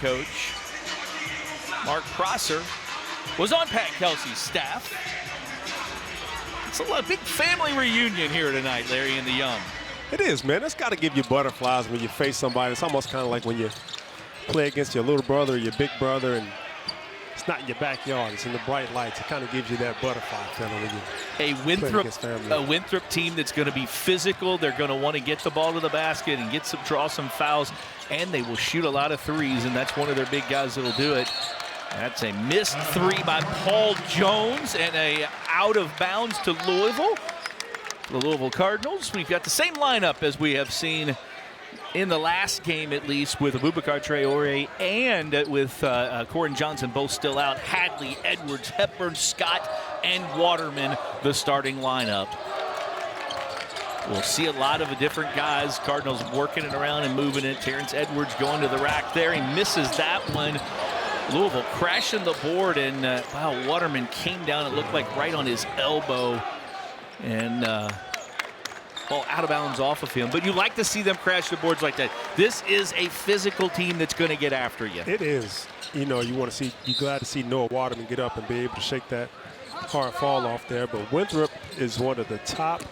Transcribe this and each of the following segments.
coach, Mark Prosser, was on Pat Kelsey's staff. It's a big family reunion here tonight, Larry and the Young. It is, man. It's got to give you butterflies when you face somebody. It's almost kind of like when you play against your little brother or your big brother, and it's not in your backyard. It's in the bright lights. It kind of gives you that butterfly feeling when you play against family. A Winthrop team that's going to be physical. They're going to want to get the ball to the basket and draw some fouls, and they will shoot a lot of threes, and that's one of their big guys that'll do it. That's a missed three by Paul Jones and a out of bounds to Louisville. The Louisville Cardinals. We've got the same lineup as we have seen in the last game, at least, with Abubakar Traore and with Corin Johnson both still out. Hadley, Edwards, Hepburn, Scott, and Waterman, the starting lineup. We'll see a lot of different guys. Cardinals working it around and moving it. Terrence Edwards going to the rack there. He misses that one. Louisville crashing the board, and wow, Waterman came down, it looked like right on his elbow, and ball out of bounds off of him. But you like to see them crash the boards like that. This is a physical team that's going to get after you. It is. You know, you're glad to see Noah Waterman get up and be able to shake that hard fall off there. But Winthrop is one of the top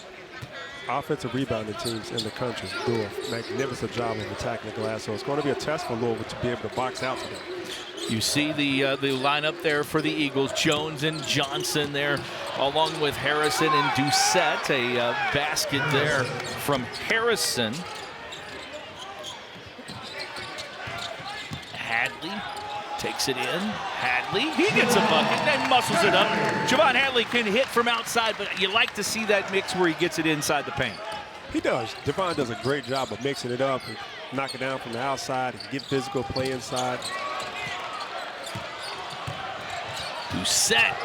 offensive rebounding teams in the country. Do a magnificent job of attacking the glass. So it's going to be a test for Louisville to be able to box out today. You see the lineup there for the Eagles. Jones and Johnson there, along with Harrison and Doucette. A basket there from Harrison. Hadley takes it in. Hadley, he gets a bucket and muscles it up. J'Vonne Hadley can hit from outside, but you like to see that mix where he gets it inside the paint. He does. J'Vonne does a great job of mixing it up and knock it down from the outside and get physical, play inside. Doucette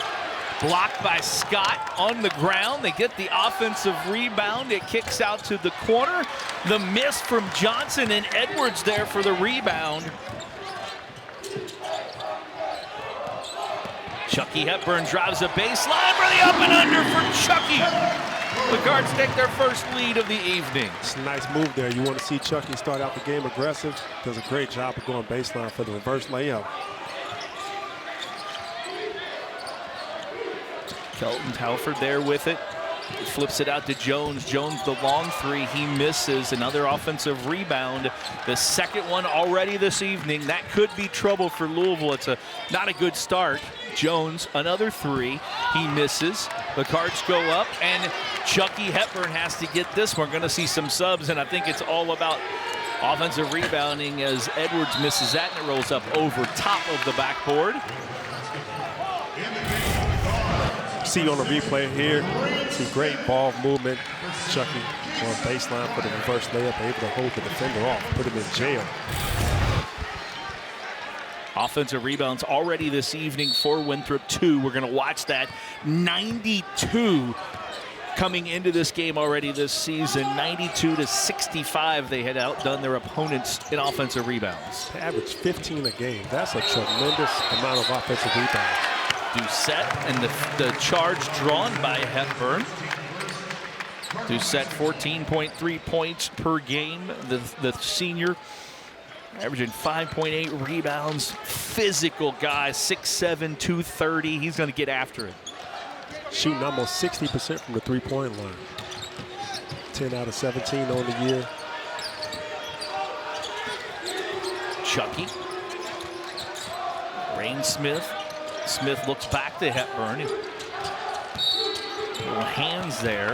blocked by Scott on the ground. They get the offensive rebound. It kicks out to the corner. The miss from Johnson and Edwards there for the rebound. Chucky Hepburn drives a baseline for the up and under for Chucky. The Cards take their first lead of the evening. It's a nice move there. You want to see Chucky start out the game aggressive. Does a great job of going baseline for the reverse layup. Kelton Halford there with it. Flips it out to Jones. Jones, the long three, he misses. Another offensive rebound. The second one already this evening. That could be trouble for Louisville. It's not a good start. Jones, another three. He misses. The Cards go up, and Chucky Hepburn has to get this. We're going to see some subs, and I think it's all about offensive rebounding as Edwards misses that, and it rolls up over top of the backboard. See on the replay here, see great ball movement. Chucky on baseline for the reverse layup, able to hold the defender off, put him in jail. Offensive rebounds already this evening for Winthrop, 2. We're going to watch that. 92 coming into this game already this season. 92-65, they had outdone their opponents in offensive rebounds. They average 15 a game. That's a tremendous amount of offensive rebounds. Doucette and the charge drawn by Hepburn. Doucette 14.3 points per game. The senior averaging 5.8 rebounds. Physical guy, 6'7", 230. He's going to get after it. Shooting almost 60% from the three-point line. 10 out of 17 on the year. Chucky. Reyne Smith. Smith looks back to Hepburn. Little hands there.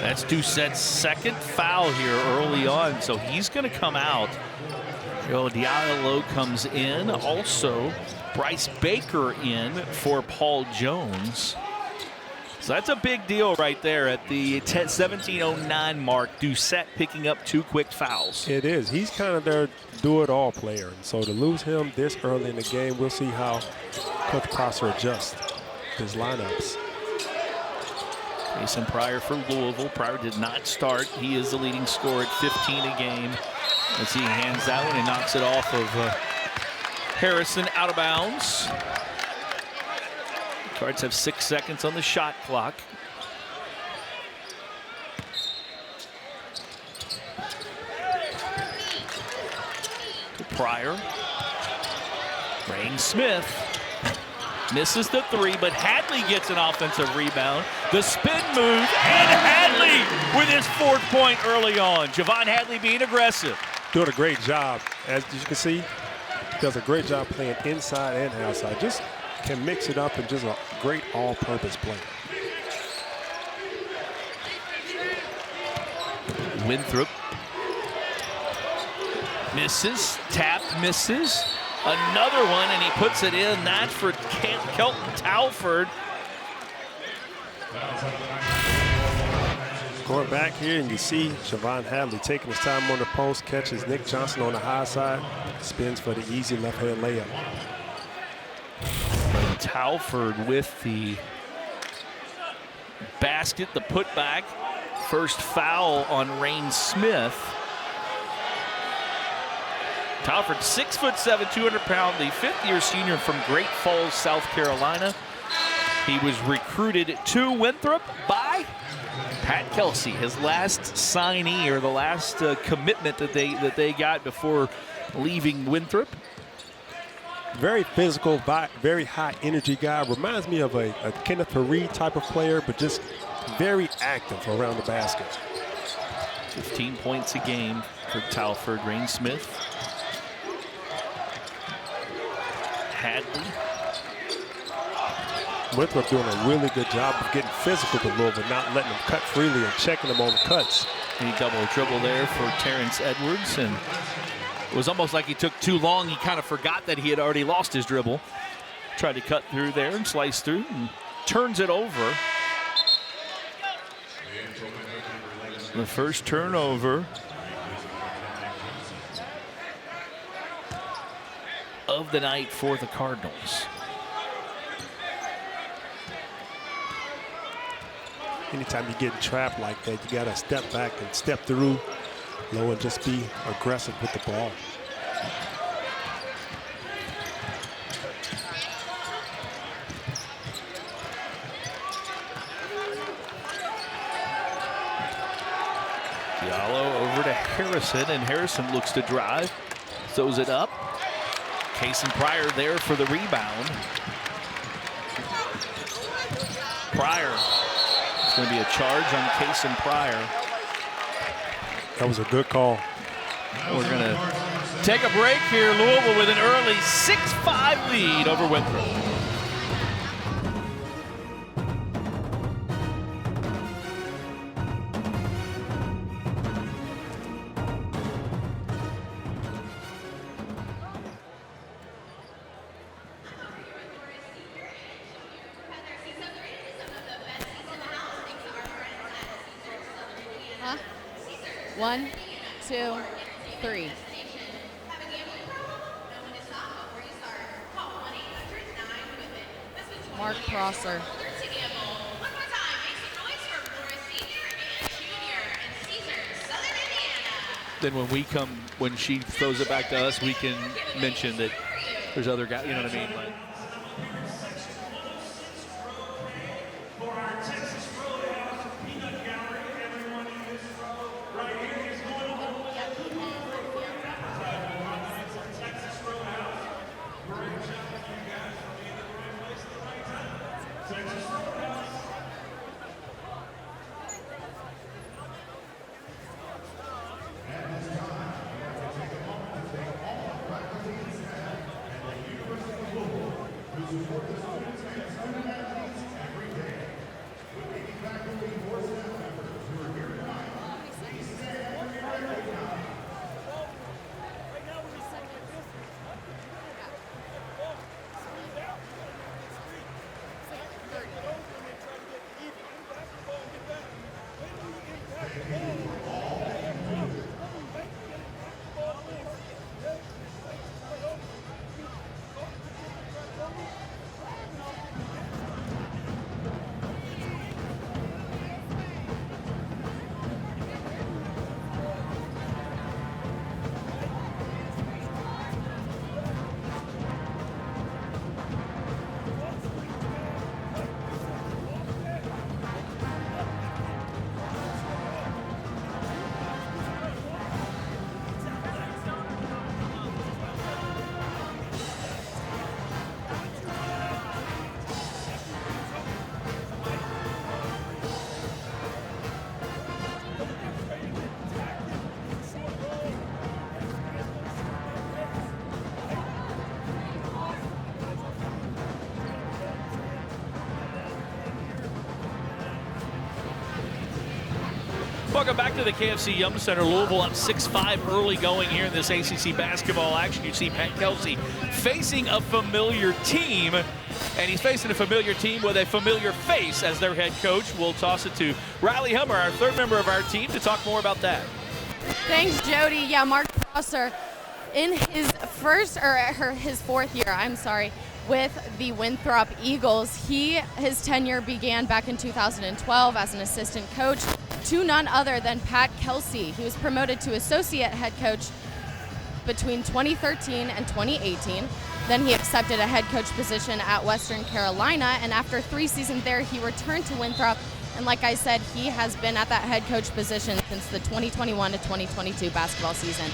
That's Doucette's second foul here early on, so he's going to come out. Joe Diallo comes in. Also, Bryce Baker in for Paul Jones. So that's a big deal right there at the 17:09 mark. Doucette picking up 2 quick fouls. It is. He's kind of their do-it-all player. And so to lose him this early in the game, we'll see how Coach Prosser adjusts his lineups. Mason Pryor for Louisville. Pryor did not start. He is the leading scorer at 15 a game. As he hands that one and knocks it off of Harrison out of bounds. Cards have 6 seconds on the shot clock. Pryor. Reyne Smith misses the three, but Hadley gets an offensive rebound. The spin move, and Hadley with his 4th point early on. J'Vonne Hadley being aggressive. Doing a great job. As you can see, does a great job playing inside and outside. Just can mix it up and just a great all-purpose play. Winthrop misses, tap misses. Another one, and he puts it in. That's for Kelton Talford. Going back here, and you see J'Vonne Hadley taking his time on the post, catches Nick Johnson on the high side, spins for the easy left-hand layup. Talford with the basket, the putback. First foul on Reyne Smith. Talford, 6'7", 200-pound, the 5th-year senior from Great Falls, South Carolina. He was recruited to Winthrop by Pat Kelsey, his last signee, or the last commitment that they got before leaving Winthrop. Very physical, very high energy guy. Reminds me of a Kenneth Haree type of player, but just very active around the basket. 15 points a game for Talford. Reyne Smith. Hadley. Winthrop doing a really good job of getting physical with Louisville, not letting them cut freely and checking them on the cuts. He double dribble there for Terrence Edwards, and it was almost like he took too long. He kind of forgot that he had already lost his dribble. Tried to cut through there and slice through and turns it over. The first turnover of the night for the Cardinals. Anytime you get trapped like that, you got to step back and step through low and just be aggressive with the ball. Diallo over to Harrison, and Harrison looks to drive, throws it up. Casey Pryor there for the rebound. Pryor. It's going to be a charge on Casey Pryor. That was a good call. We're going to take a break here. Louisville with an early 6-5 lead over Winthrop. Huh? 1, 2, 3. Mark Prosser. Then when she throws it back to us, we can mention that there's other guys, you know what I mean? Like, welcome back to the KFC Yum Center. Louisville up 6-5 early going here in this ACC basketball action. You see Pat Kelsey facing a familiar team, and he's facing a familiar team with a familiar face as their head coach. We'll toss it to Reyne Smith, our third member of our team, to talk more about that. Thanks, Jody. Yeah, Mark Prosser in his fourth year, with the Winthrop Eagles. His tenure began back in 2012 as an assistant coach to none other than Pat Kelsey. He was promoted to associate head coach between 2013 and 2018. Then he accepted a head coach position at Western Carolina, and after 3 seasons there, he returned to Winthrop. And like I said, he has been at that head coach position since the 2021 to 2022 basketball season.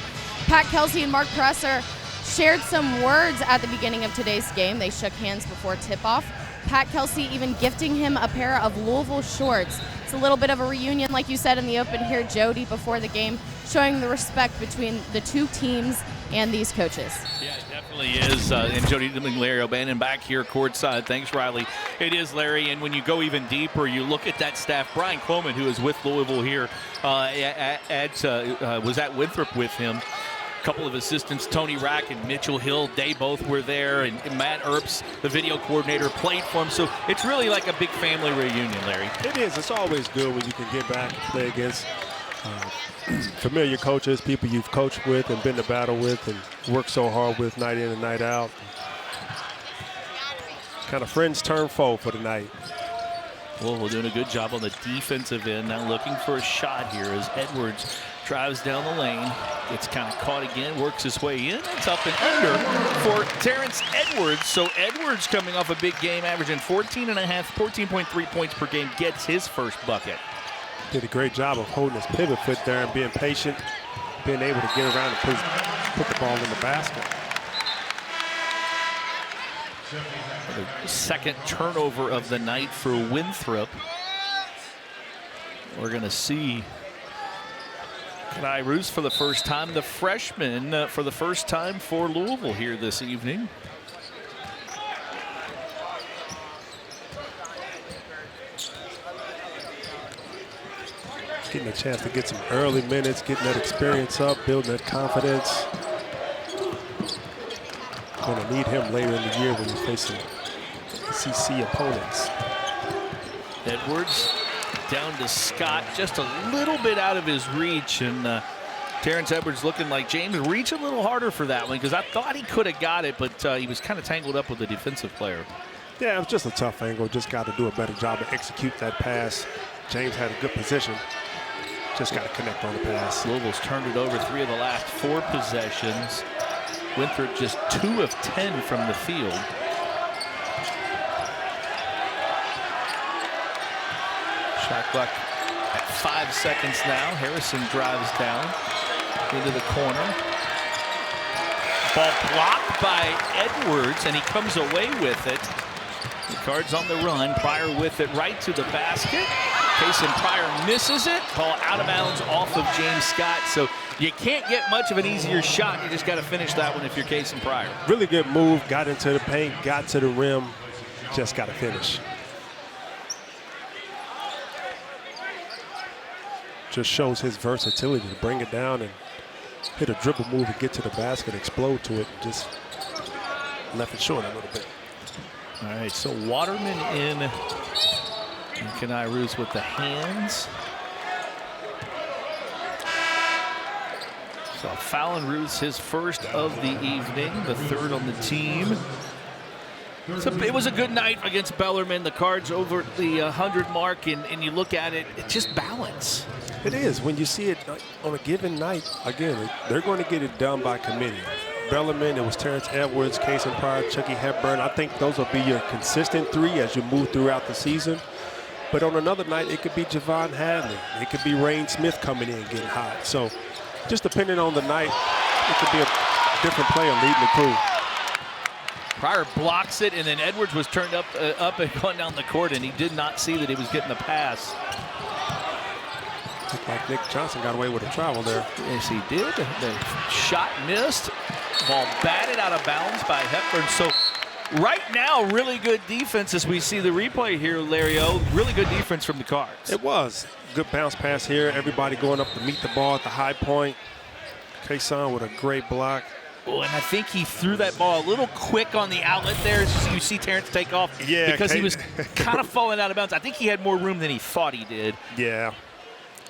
Pat Kelsey and Mark Prosser shared some words at the beginning of today's game. They shook hands before tip-off. Pat Kelsey even gifting him a pair of Louisville shorts. It's a little bit of a reunion, like you said in the open here, Jody, before the game, showing the respect between the two teams and these coaches. Yeah, it definitely is. And Jody and Larry O'Bannon back here courtside. Thanks, Riley. It is, Larry. And when you go even deeper, you look at that staff. Brian Coleman, who is with Louisville here, was at Winthrop with him. A couple of assistants, Tony Rack and Mitchell Hill, they both were there, and Matt Earps, the video coordinator, played for him. So it's really like a big family reunion, Larry. It is. It's always good when you can get back and play against familiar coaches, people you've coached with and been to battle with and worked so hard with night in and night out. Kind of friends turn foe for the night. Well, we're doing a good job on the defensive end. Now looking for a shot here as Edwards drives down the lane, gets kind of caught again, works his way in. It's up and under for Terrence Edwards. So Edwards, coming off a big game, averaging 14.3 points per game, gets his first bucket. Did a great job of holding his pivot foot there and being patient, being able to get around and put the ball in the basket. The second turnover of the night for Winthrop. We're going to see Kenai Roos for the first time, the freshman for the first time for Louisville here this evening. Getting a chance to get some early minutes, getting that experience up, building that confidence. Going to need him later in the year when he's facing ACC opponents. Edwards down to Scott, just a little bit out of his reach, and Terrence Edwards looking like James reach a little harder for that one, because I thought he could have got it, but he was kind of tangled up with the defensive player. Yeah, it was just a tough angle. Just got to do a better job to execute that pass. James had a good position. Just got to connect on the pass. Louisville's turned it over 3 of the last 4 possessions. Winthrop just 2 of 10 from the field. Shot clock at 5 seconds now. Harrison drives down into the corner. Ball blocked by Edwards, and he comes away with it. The Cards on the run. Pryor with it right to the basket. Kason Pryor misses it. Ball out of bounds off of James Scott. So you can't get much of an easier shot. You just got to finish that one if you're Kason Pryor. Really good move. Got into the paint, got to the rim. Just got to finish. Just shows his versatility to bring it down and hit a dribble move and get to the basket, explode to it, just left it short a little bit. All right, so Waterman in, and Kenai Roos with the hands. So Fallon Roos, his first of the evening, the 3rd on the team. So it was a good night against Bellarmine. The Cards over the 100 mark, and you look at it, it's just balance. It is. When you see it on a given night, again, they're going to get it done by committee. Bellarmine, it was Terrence Edwards, Kason Pryor, Chucky Hepburn. I think those will be your consistent 3 as you move throughout the season. But on another night, it could be J'Vonne Hadley. It could be Reyne Smith coming in getting hot. So just depending on the night, it could be a different player leading the crew. Pryor blocks it, and then Edwards was turned up and gone down the court, and he did not see that he was getting the pass. Looked like Nick Johnson got away with a travel there. Yes, he did. The shot missed. Ball batted out of bounds by Hepburn. So Right now, really good defense as we see the replay here, Larry O. Really good defense from the Cards. It was. Good bounce pass here. Everybody going up to meet the ball at the high point. Kason with a great block. Oh, and I think he threw that ball a little quick on the outlet there. You see Terrence take off because he was kind of falling out of bounds. I think he had more room than he thought he did. Yeah.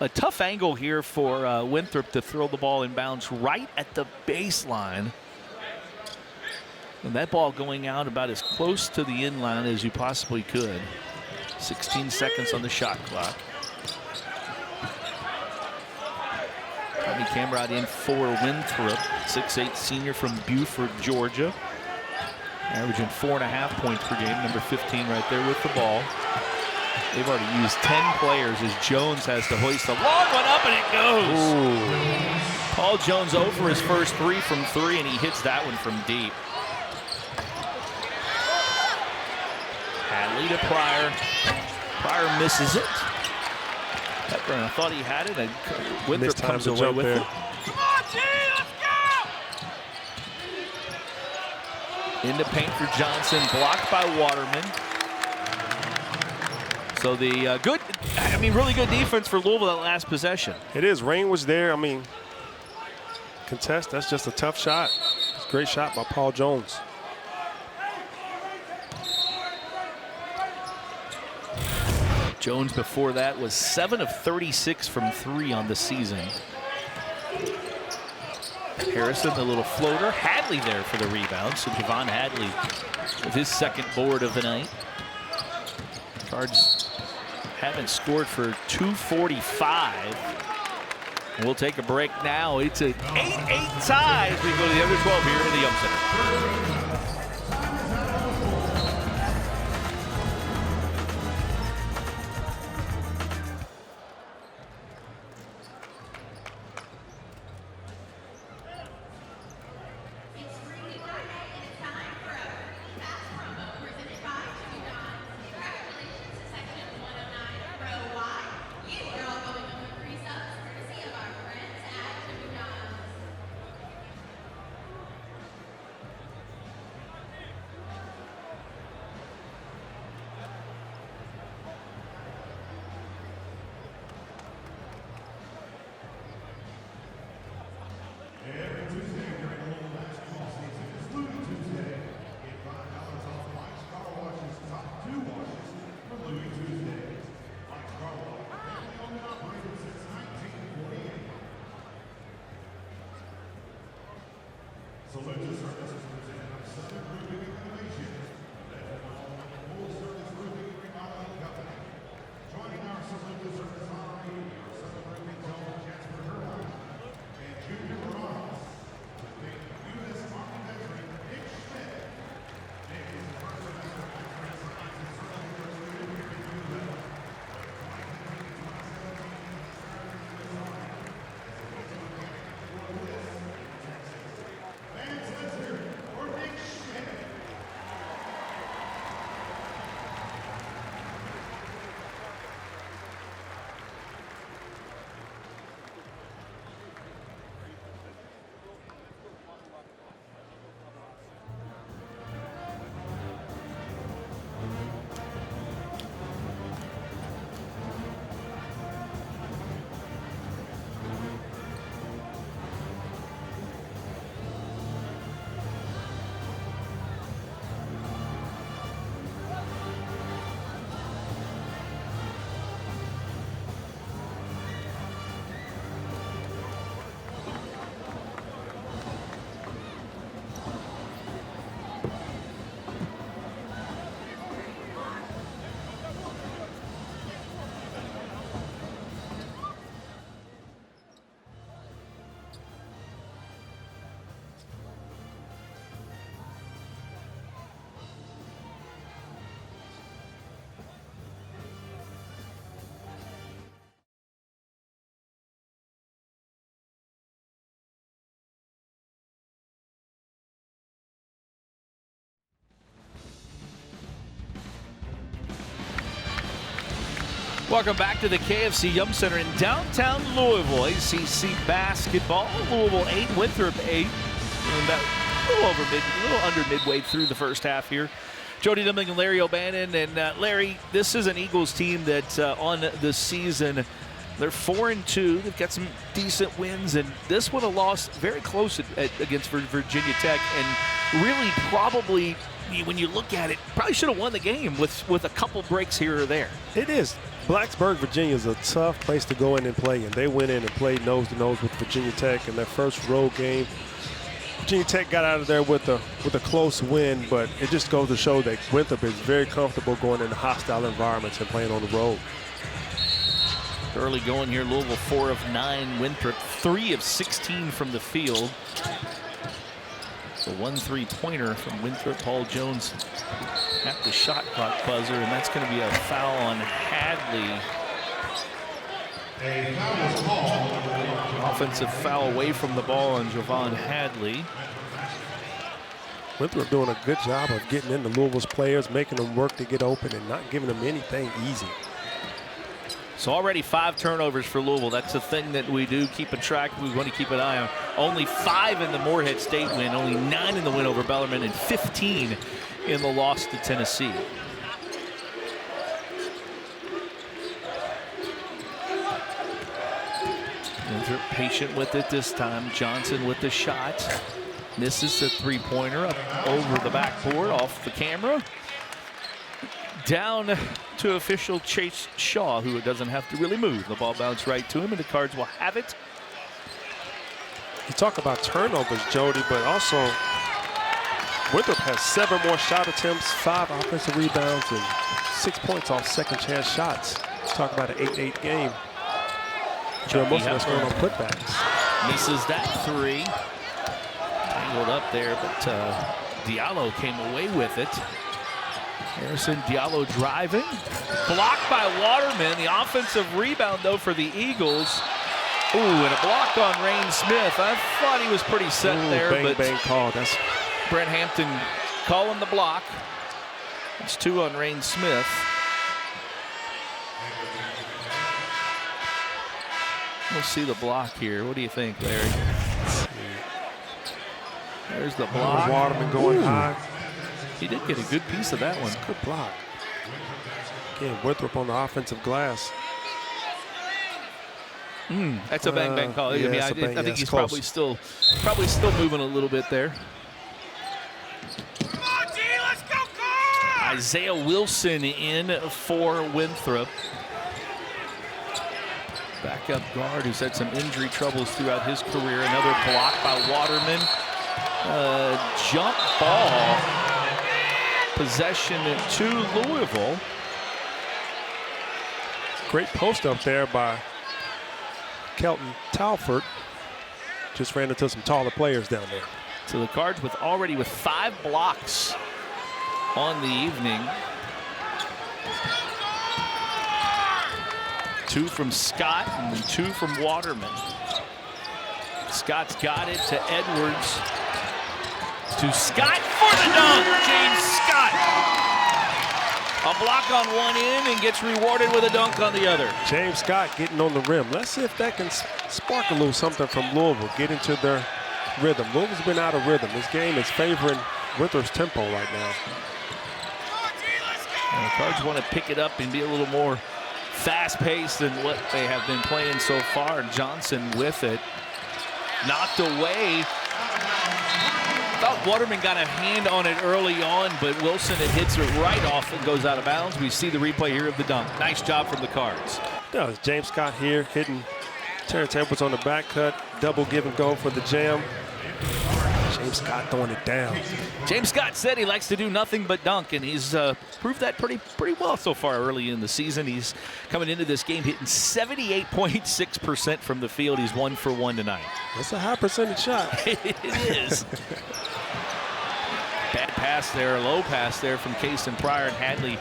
A tough angle here for Winthrop to throw the ball in bounds right at the baseline. And that ball going out about as close to the end line as you possibly could. 16 seconds on the shot clock. Tommy Camrod in for Winthrop, 6'8" senior from Buford, Georgia. Averaging 4.5 points per game, number 15 right there with the ball. They've already used 10 players as Jones has to hoist a long one up, and it goes. Ooh. Paul Jones over his first 3 from 3, and he hits that one from deep. Hadley to Pryor. Pryor misses it. Hepburn, I thought he had it, and Winthrop comes away with it. Come on, G, let's go! Into paint for Johnson, blocked by Waterman. So the really good defense for Louisville that last possession. It is. Reyne was there. I mean, contest, that's just a tough shot. It's a great shot by Paul Jones. Jones before that was 7 of 36 from 3 on the season. Harrison, the little floater. Hadley there for the rebound. So J'Vonne Hadley with his second board of the night. Cards haven't scored for 2:45. We'll take a break now. It's an 8-8 tie as we go to the under 12 here in the Yum Center. Welcome back to the KFC Yum Center in downtown Louisville. ACC basketball. Louisville 8, Winthrop 8. And a little under midway through the first half here. Jody Deming and Larry O'Bannon. And Larry, this is an Eagles team that on the season, they're 4-2. They've got some decent wins, and this one a loss very close against Virginia Tech, and really probably, when you look at it, probably should have won the game with a couple breaks here or there. It is. Blacksburg, Virginia is a tough place to go in and play, and they went in and played nose-to-nose with Virginia Tech in their first road game. Virginia Tech got out of there with a close win, but it just goes to show that Winthrop is very comfortable going into hostile environments and playing on the road. Early going here, Louisville 4 of 9, Winthrop 3 of 16 from the field. The 1 3-pointer from Winthrop. Paul Jones at the shot clock buzzer, and that's going to be a foul on Hadley. Offensive foul away from the ball on J'Vonne Hadley. Winthrop doing a good job of getting into Louisville's players, making them work to get open and not giving them anything easy. So already 5 turnovers for Louisville. That's a thing that we do keep a track. We want to keep an eye on. Only 5 in the Morehead State win, only 9 in the win over Bellarmine, and 15 in the loss to Tennessee. Winthrop patient with it this time. Johnson with the shot. Misses the 3-pointer up over the backboard off the camera. Down to official Chase Shaw, who doesn't have to really move. The ball bounced right to him, and the Cards will have it. You talk about turnovers, Jody, but also Winthrop has 7 more shot attempts, 5 offensive rebounds, and 6 points off second chance shots. Talk about an 8-8 game. Chucky Hepburn on putbacks. Misses that 3. Tangled up there, but Diallo came away with it. Harrison Diallo driving. Blocked by Waterman. The offensive rebound, though, for the Eagles. Ooh, and a block on Reyne Smith. I thought he was pretty set there. Bang, but bang call. That's Brent Hampton calling the block. It's 2 on Reyne Smith. We'll see the block here. What do you think, Larry? There's the block. Waterman going high. He did get a good piece of that one. Good block. Again, Winthrop on the offensive glass. That's a bang call. Yeah, I mean, I think he's probably still moving a little bit there. Come on, G, let's go, Cards! Isaiah Wilson in for Winthrop. Backup guard who's had some injury troubles throughout his career. Another block by Waterman. Jump ball. Possession to Louisville. Great post up there by Kelton Talford. Just ran into some taller players down there. So the Cards already with 5 blocks on the evening. 2 from Scott and 2 from Waterman. Scott's got it to Edwards. To Scott for the dunk. James Scott. A block on one end and gets rewarded with a dunk on the other. James Scott getting on the rim. Let's see if that can spark a little something from Louisville, get into their rhythm. Louisville's been out of rhythm. This game is favoring Winthrop's tempo right now. And the Cards want to pick it up and be a little more fast-paced than what they have been playing so far. Johnson with it. Knocked away. Thought Waterman got a hand on it early on, but Wilson, it hits it right off and goes out of bounds. We see the replay here of the dunk. Nice job from the Cards. Yeah, it's James Scott here hitting Terrence Edwards on the back cut. Double give and go for the jam. James Scott throwing it down. James Scott said he likes to do nothing but dunk, and he's proved that pretty well so far early in the season. He's coming into this game hitting 78.6% from the field. He's 1 for 1 tonight. That's a high percentage shot. It is. Bad pass there, low pass there from Cason Pryor, and Hadley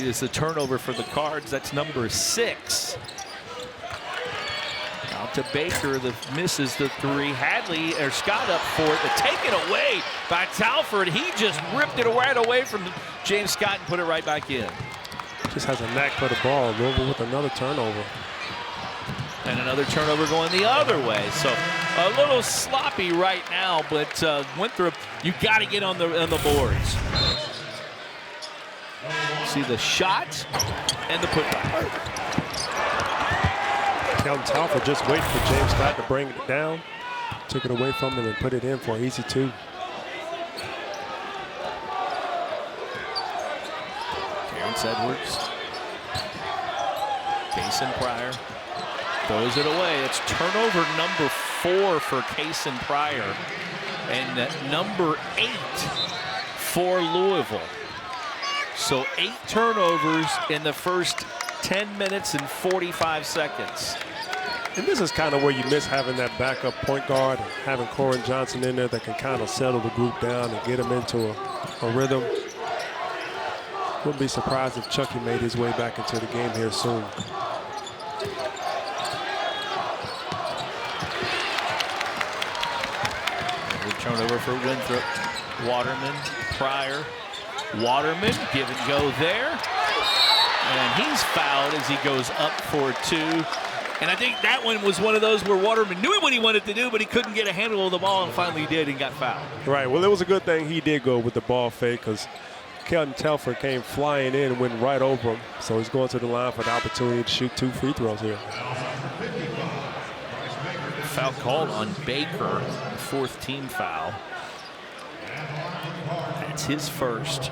is the turnover for the Cards. That's number 6. Out to Baker, misses the 3. Hadley, or Scott up for it, but taken away by Talford. He just ripped it right away from James Scott and put it right back in. Just has a knack for the ball. Louisville with another turnover. And another turnover going the other way. So A little sloppy right now, but Winthrop, you got to get on the boards. See the shot and the putback. Kelton Telfer just waiting for James Scott to bring it down. Took it away from him and put it in for an easy 2. Terrence Edwards. Kason Pryor throws it away. It's turnover number 4 for Kason Pryor and number 8 for Louisville. So 8 turnovers in the first 10 minutes and 45 seconds. And this is kind of where you miss having that backup point guard, having Corin Johnson in there that can kind of settle the group down and get them into a rhythm. Wouldn't be surprised if Chucky made his way back into the game here soon. Turnover for Winthrop. Waterman, Pryor. Waterman, give and go there. And he's fouled as he goes up for 2. And I think that one was one of those where Waterman knew what he wanted to do, but he couldn't get a handle of the ball, and finally did and got fouled. Right, well, it was a good thing he did go with the ball fake because Kelton Telfer came flying in and went right over him. So he's going to the line for the opportunity to shoot 2 free throws here. Foul called on Baker, 4th team foul. That's his first.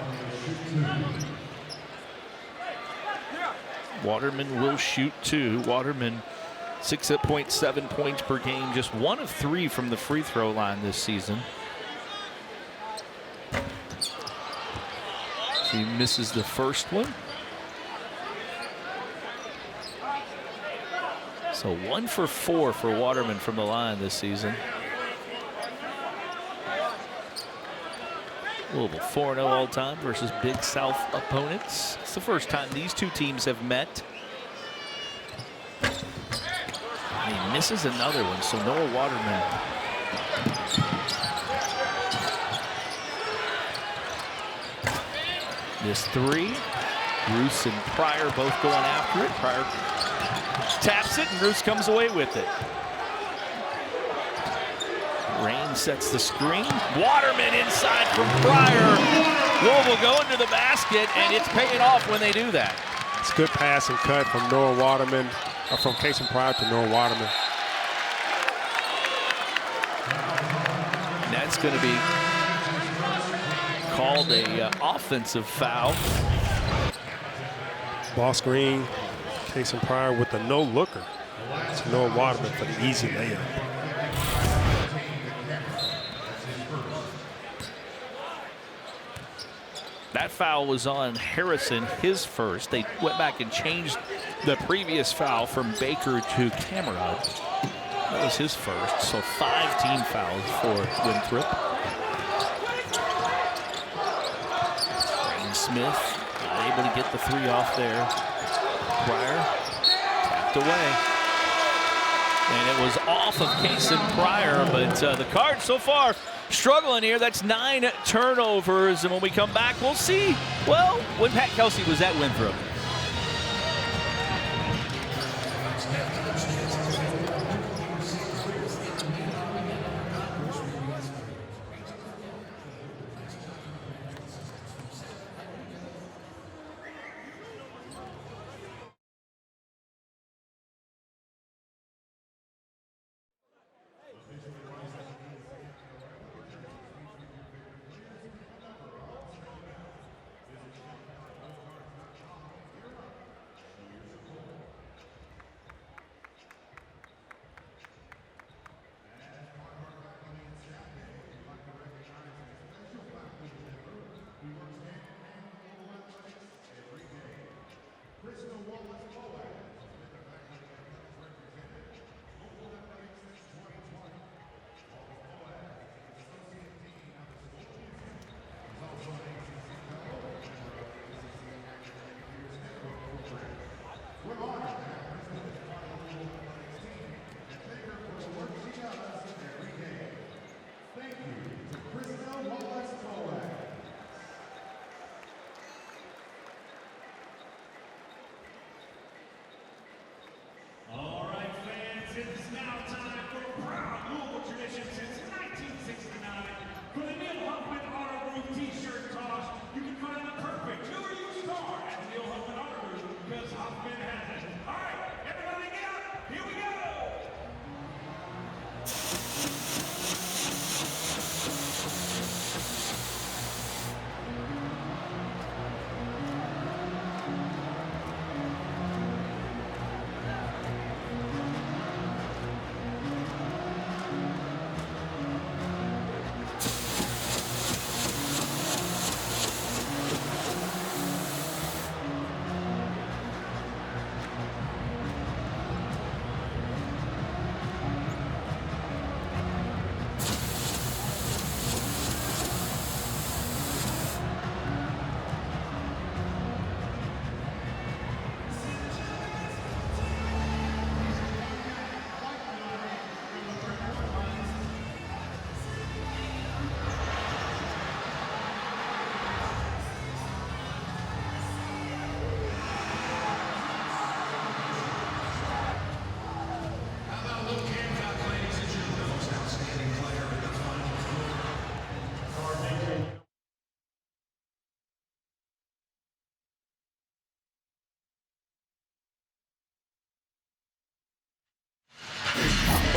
Waterman will shoot 2. Waterman 6.7 points per game, just 1 of 3 from the free throw line this season. He misses the first one. So 1 for 4 for Waterman from the line this season. Louisville 4-0 all time versus Big South opponents. It's the first time these 2 teams have met. And he misses another one, so Noah Waterman. This 3. Roos and Pryor both going after it. Pryor taps it, and Roos comes away with it. Reyne sets the screen. Waterman inside from Pryor. Louisville going to the basket, and it's paying off when they do that. It's good pass and cut from Noah Waterman, or from Kason Pryor to Noah Waterman. And that's going to be called a offensive foul. Ball screen, Kason Pryor with the no-looker. It's Noah Waterman for the easy layup. That foul was on Harrison, his first. They went back and changed the previous foul from Baker to Cameron. That was his first, so 5 team fouls for Winthrop. Reyne Smith able to get the 3 off there. Pryor tapped away. And it was off of Kason Pryor, but the Cards so far struggling here. That's 9 turnovers, and when we come back, we'll see, well, when Pat Kelsey was at Winthrop.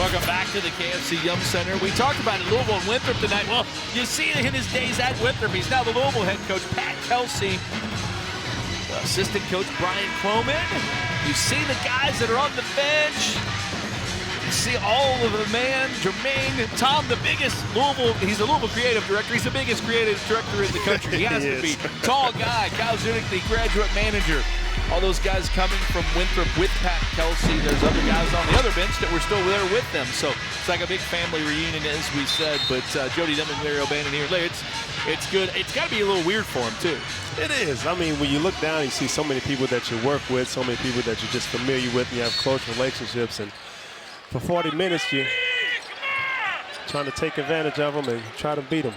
Welcome back to the KFC Yum Center. We talked about it, Louisville and Winthrop tonight. Well, you see it in his days at Winthrop. He's now the Louisville head coach, Pat Kelsey. Assistant coach, Brian Cloman. You see the guys that are on the bench. You see all of the man, Jermaine, Tom, the biggest Louisville, he's a Louisville creative director. He's the biggest creative director in the country. He has to be. Tall guy, Kyle Zunick, the graduate manager. All those guys coming from Winthrop with Pat Kelsey. There's other guys on the other bench that were still there with them. So it's like a big family reunion, as we said. But Jody Dunn and Larry O'Bannon here. It's good. It's got to be a little weird for him, too. It is. I mean, when you look down, you see so many people that you work with, so many people that you're just familiar with, and you have close relationships. And for 40 minutes, you're trying to take advantage of them and try to beat them.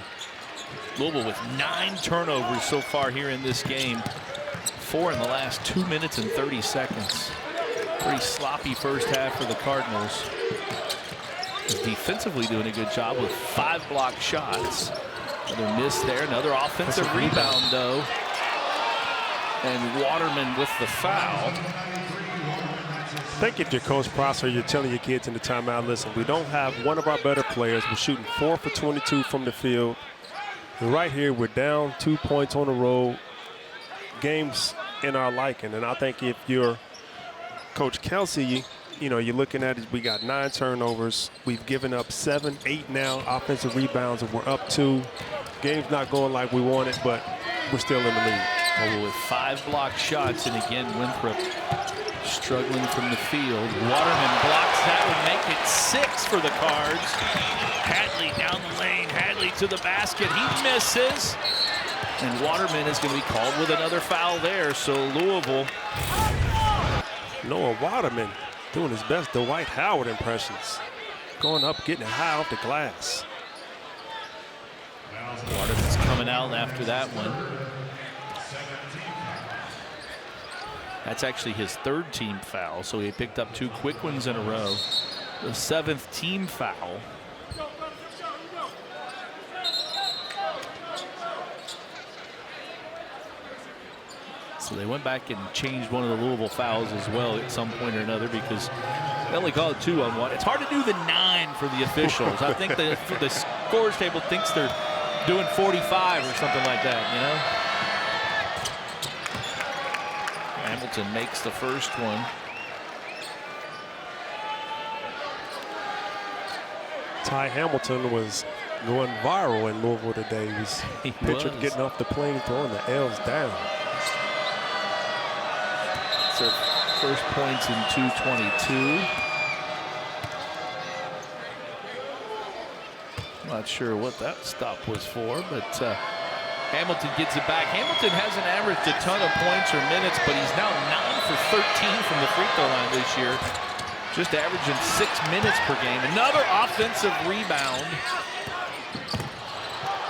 Louisville with 9 turnovers so far here in this game. 4 in the last 2 minutes and 30 seconds. Pretty sloppy first half for the Cardinals. Defensively doing a good job with 5 blocked shots. Another miss there, another offensive rebound though. And Waterman with the foul. I think if you're Coach Prosser, you're telling your kids in the timeout, listen, we don't have one of our better players. We're shooting 4 for 22 from the field. And right here, we're down 2 points on the road. Games in our liking. And I think if you're Coach Kelsey, you know, you're looking at it, we got 9 turnovers. We've given up 7, 8 now offensive rebounds, and we're up 2. Game's not going like we wanted, but we're still in the lead. Over with 5 blocked shots, and again, Winthrop struggling from the field. Waterman blocks that, would make it 6 for the Cards. Hadley down the lane, Hadley to the basket, he misses. And Waterman is going to be called with another foul there, so Louisville. Noah Waterman doing his best Dwight Howard impressions. Going up, getting it high off the glass. Waterman's coming out after that one. That's actually his 3rd team foul, so he picked up 2 quick ones in a row. The 7th team foul. So they went back and changed one of the Louisville fouls as well at some point or another, because they only called 2 on 1. It's hard to do the 9 for the officials. I think the scores table thinks they're doing 45 or something like that, you know? Hamilton makes the first one. Ty Hamilton was going viral in Louisville today. He was pictured getting off the plane, throwing the L's down. So first points in 2:22. Not sure what that stop was for, but Hamilton gets it back. Hamilton hasn't averaged a ton of points or minutes, but he's now 9 for 13 from the free throw line this year. Just averaging 6 minutes per game. Another offensive rebound.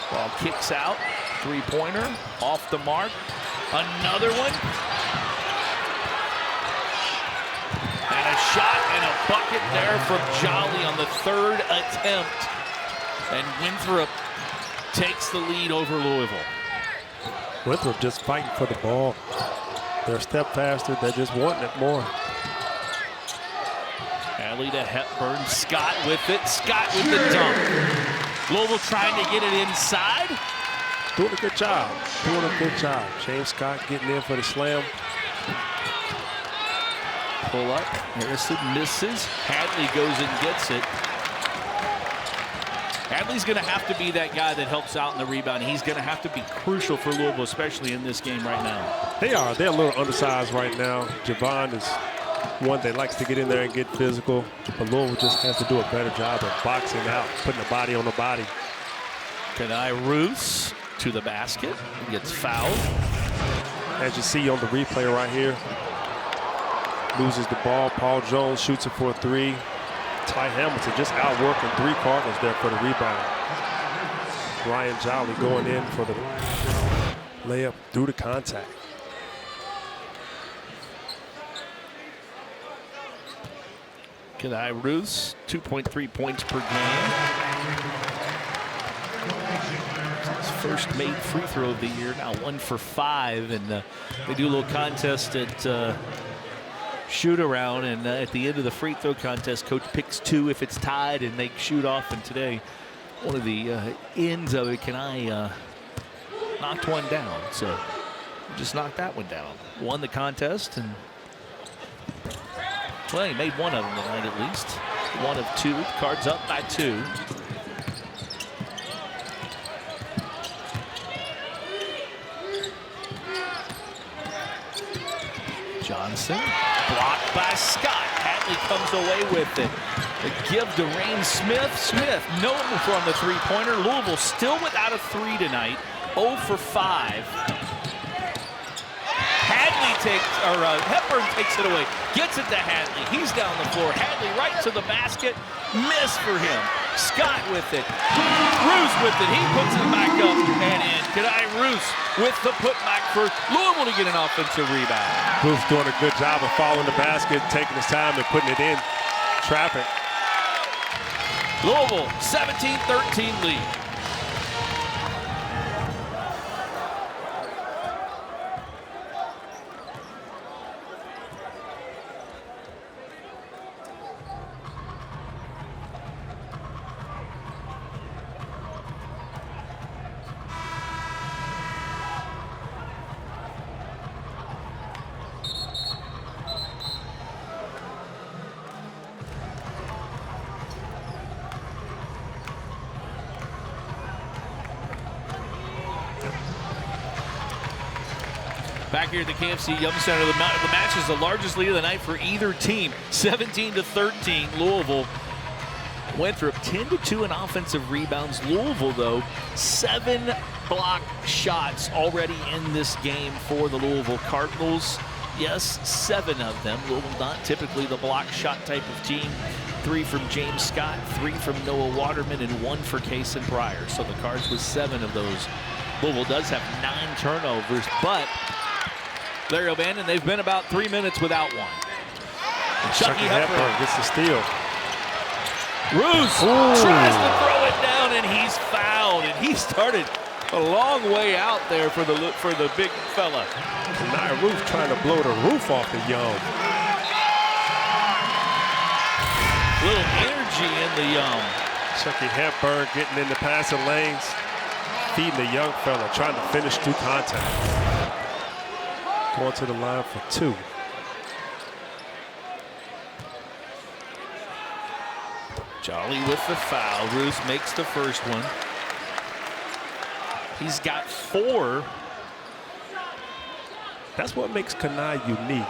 Ball kicks out. 3-pointer off the mark. Another one. And a shot and a bucket there from Jolly on the 3rd attempt. And Winthrop takes the lead over Louisville. Winthrop just fighting for the ball. They're a step faster. They're just wanting it more. Hadley to Hepburn. Scott with it. Scott with the dunk. Louisville trying to get it inside. Doing a good job. Doing a good job. James Scott getting in for the slam. Pull up. Harrison misses. Hadley goes and gets it. Hadley's going to have to be that guy that helps out in the rebound. He's going to have to be crucial for Louisville, especially in this game right now. They are. They're a little undersized right now. J'Vonne is one that likes to get in there and get physical. But Louisville just has to do a better job of boxing out, putting the body on the body. Kenai Roos to the basket. He gets fouled. As you see on the replay right here, loses the ball. Paul Jones shoots it for a 3. Ty Hamilton just outworking 3 Cardinals there for the rebound. Ryan Jolly going in for the layup through the contact. Kenai Roos, 2.3 points per game. His first made free throw of the year, now 1 for 5. And they do a little contest at shoot around, and at the end of the free throw contest, coach picks 2 if it's tied, and they shoot off. And today, one of the ends of it, knocked one down. So just knocked that one down. Won the contest, and well, he made one of them tonight at least. 1 of 2. Cards up by 2. Johnson, blocked by Scott. Hadley comes away with it. The give to Reyne Smith. Smith, no from the three-pointer. Louisville still without a 3 tonight. 0 for 5. Hepburn takes it away. Gets it to Hadley. He's down the floor. Hadley right to the basket. Miss for him. Scott with it. Roos with it. He puts it back up and in. Kenai Roos with the putback for Louisville to get an offensive rebound. Roos doing a good job of following the basket, taking his time and putting it in traffic. Louisville, 17-13 lead. Back here at the KFC Yum Center, the match is the largest lead of the night for either team. 17-13, Louisville. Winthrop 10-2 in offensive rebounds. Louisville, though, 7 block shots already in this game for the Louisville Cardinals. Yes, 7 of them. Louisville not typically the block shot type of team. 3 from James Scott, 3 from Noah Waterman, and 1 for Kason Pryor. So the Cards with 7 of those. Louisville does have 9 turnovers, but Larry O'Bannon, they've been about 3 minutes without one. Chucky Hepburn gets the steal. Roos tries to throw it down, and he's fouled. And he started a long way out there for the big fella. Kenai Roos trying to blow the roof off the Young. Little energy in the Young. Chucky Hepburn getting in the passing lanes, feeding the young fella, trying to finish through contact. Going to the line for 2. Jolly with the foul. Roos makes the first one. He's got 4. That's what makes Kenai unique.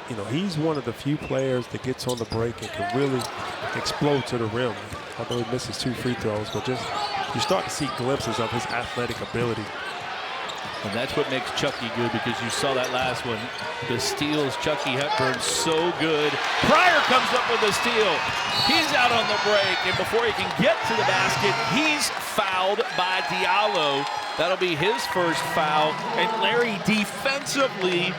You know, he's one of the few players that gets on the break and can really explode to the rim. Although he misses 2 free throws, but just you start to see glimpses of his athletic ability. And that's what makes Chucky good, because you saw that last one. The steals, Chucky Hepburn, so good. Pryor comes up with a steal. He's out on the break, and before he can get to the basket, he's fouled by Diallo. That'll be his first foul. And Larry, defensively,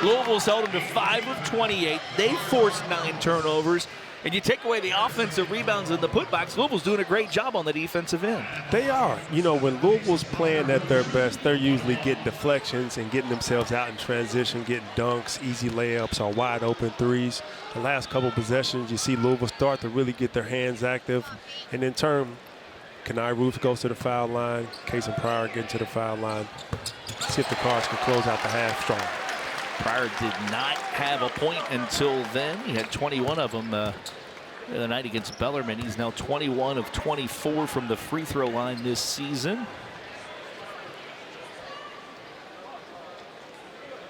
Louisville's held him to 5 of 28. They forced 9 turnovers. And you take away the offensive rebounds and the putbacks, Louisville's doing a great job on the defensive end. They are. You know, when Louisville's playing at their best, they're usually getting deflections and getting themselves out in transition, getting dunks, easy layups, or wide open threes. The last couple possessions, you see Louisville start to really get their hands active. And in turn, Kenai Roos goes to the foul line, Kason Pryor getting to the foul line. See if the Cards can close out the half strong. Pryor did not have a point until then. He had 21 of them the other night against Bellarmine. He's now 21 of 24 from the free throw line this season.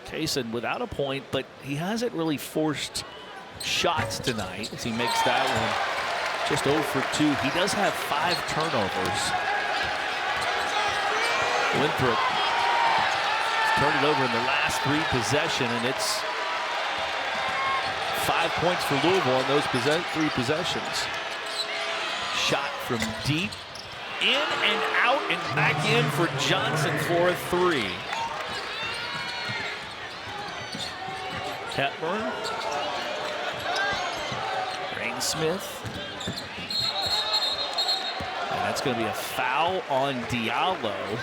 Kason without a point, but he hasn't really forced shots tonight as he makes that one just 0 for 2. He does have 5 turnovers. Winthrop turned it over in the last 3 possessions, and it's 5 points for Louisville on those 3 possessions. Shot from deep, in and out and back in for Johnson for a 3. Hepburn. Reyne Smith. And that's going to be a foul on Diallo.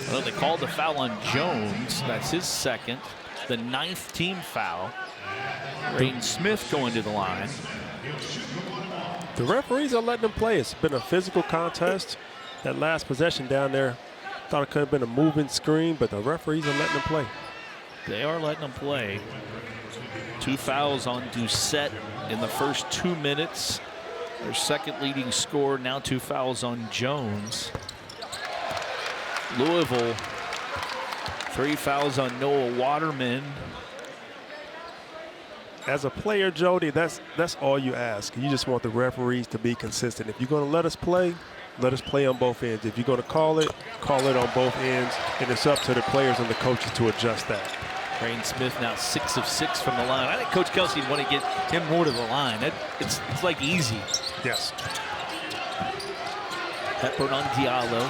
I know they called the foul on Jones. That's his second. the 9th team foul. Reyne Smith going to the line. The referees are letting them play. It's been a physical contest. That last possession down there, thought it could have been a moving screen, but the referees are letting them play. They are letting them play. 2 fouls on Doucette in the first 2 minutes. Their second leading scorer, now 2 fouls on Jones. Louisville, 3 fouls on Noah Waterman. As a player, Jody, that's all you ask. You just want the referees to be consistent. If you're going to let us play on both ends. If you're going to call it on both ends, and it's up to the players and the coaches to adjust that. Reyne Smith now 6 of 6 from the line. I think Coach Kelsey would want to get him more to the line. It's like easy. Yes. Hepburn on Diallo.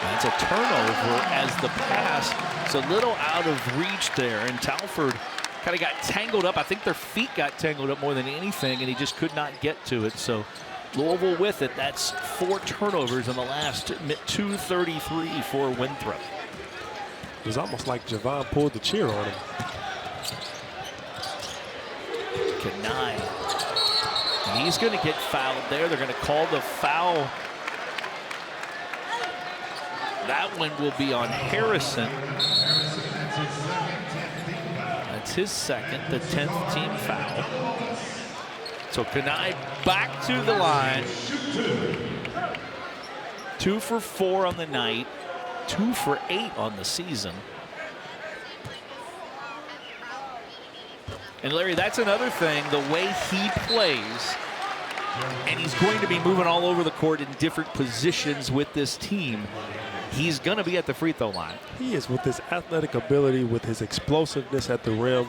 That's a turnover as the pass is a little out of reach there, and Talford kind of got tangled up. I think their feet got tangled up more than anything, and he just could not get to it. So Louisville with it. That's 4 turnovers in the last 2:33 for Winthrop. It was almost like J'Vonne pulled the cheer on him. Kanai. And he's going to get fouled there. They're going to call the foul. That one will be on Harrison. That's his second, the 10th team foul. So Kanai back to the line. 2 for 4 on the night. 2 for 8 on the season. And Larry, that's another thing, the way he plays, and he's going to be moving all over the court in different positions with this team. He's going to be at the free throw line. He is, with his athletic ability, with his explosiveness at the rim.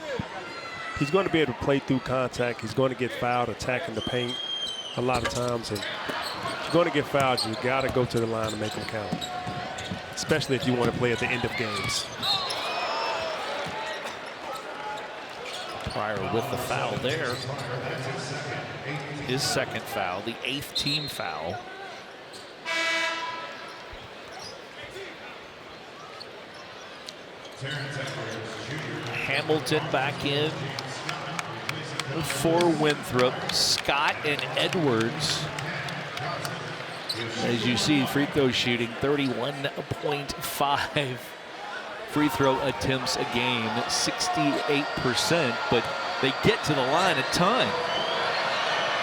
He's going to be able to play through contact. He's going to get fouled attacking the paint a lot of times. And if you're going to get fouled, you got to go to the line and make them count, especially if you want to play at the end of games. Pryor with the foul there. His second foul, the 8th team foul. Hamilton back in for Winthrop. Scott and Edwards. As you see, free throw shooting, 31.5 free throw attempts a game, 68%, but they get to the line a ton.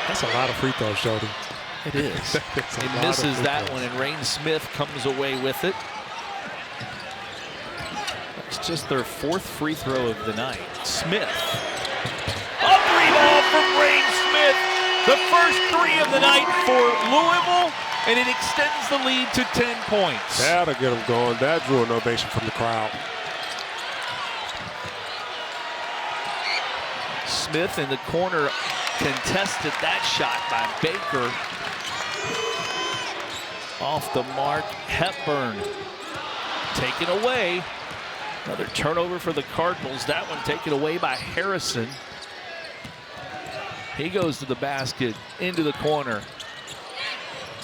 That's a lot of free throws, Jody. It is. He misses that one, and Reyne Smith comes away with it. It's just their 4th free throw of the night. Smith. A 3-ball from Reyne Smith. The first 3 of the night for Louisville, and it extends the lead to 10 points. That'll get them going. That drew an ovation from the crowd. Smith in the corner contested that shot by Baker. Off the mark, Hepburn taken away. Another turnover for the Cardinals. That one taken away by Harrison. He goes to the basket, into the corner.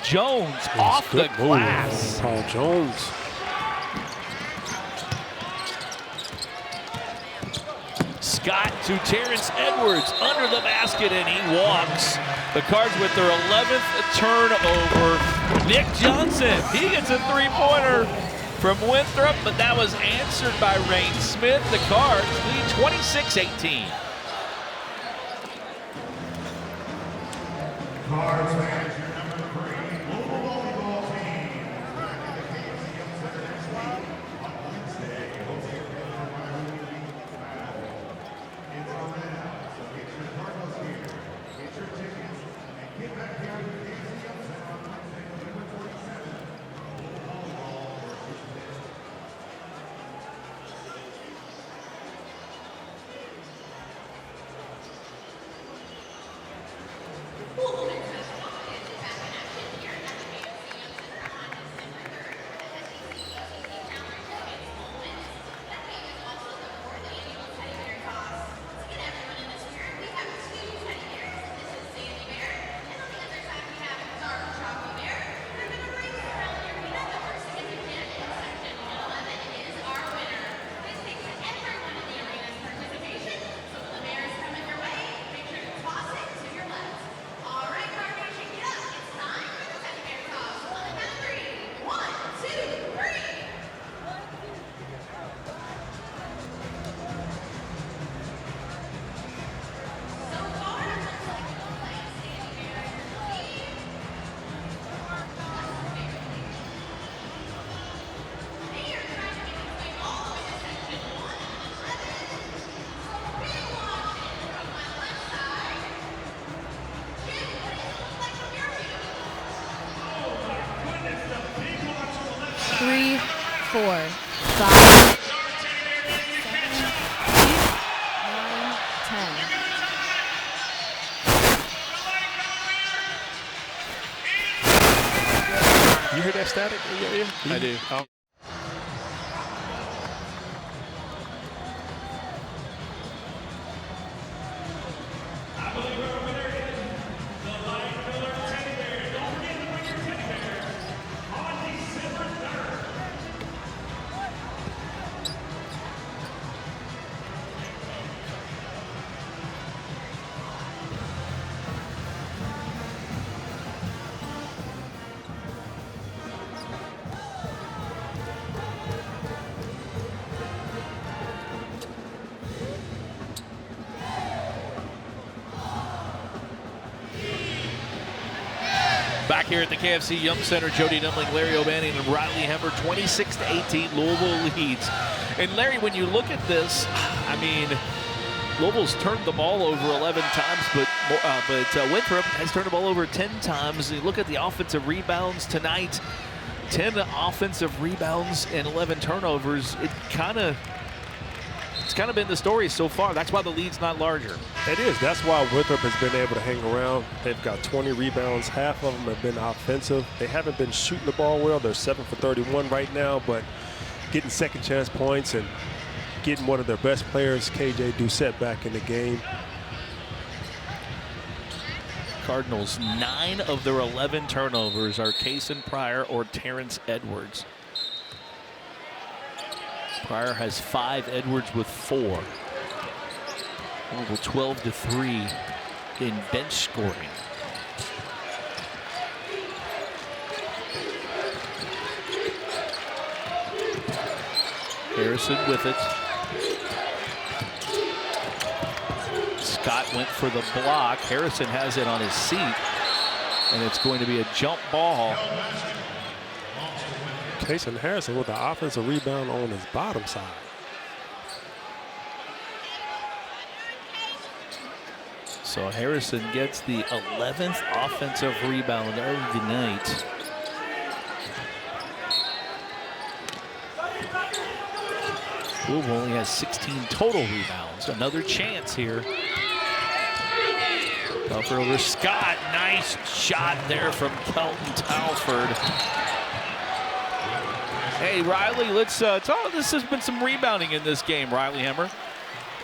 Jones off the glass. Paul Jones. Scott to Terrence Edwards under the basket, and he walks. The Cards with their 11th turnover. Nick Johnson, he gets a 3-pointer from Winthrop, but that was answered by Reyne Smith. The Cards lead 26-18. Cards manager number 3, Louisville volleyball team. On Wednesday, it's on now, so get your Cardinals here, get your tickets, and get back here to the ACC upset on Wednesday, November 27th. 4, 5, 7, 8, 9, 10. You hear that static in your ear? I do. Back here at the KFC Young Center, Jody Dumling, Larry O'Bannon, and Riley Hemmer, 26-18, Louisville leads. And Larry, when you look at this, I mean, Louisville's turned the ball over 11 times, but Winthrop has turned the ball over 10 times. You look at the offensive rebounds tonight, 10 offensive rebounds and 11 turnovers. It's kind of been the story so far. That's why the lead's not larger. It is. That's why Winthrop has been able to hang around. They've got 20 rebounds. Half of them have been offensive. They haven't been shooting the ball well. They're 7 for 31 right now, but getting second chance points and getting one of their best players, KJ Doucette, back in the game. Cardinals, 9 of their 11 turnovers are Kason Pryor or Terrence Edwards. Pryor has 5, Edwards with 4. Louisville 12-3 in bench scoring. Harrison with it. Scott went for the block. Harrison has it on his seat, and it's going to be a jump ball. Kason Harrison with the offensive rebound on his bottom side. So Harrison gets the 11th offensive rebound of the night. Louisville only has 16 total rebounds. Another chance here. Telford over Scott. Nice shot there from Kelton Telford. Hey, Riley, let's talk. This has been some rebounding in this game, Riley Hemmer.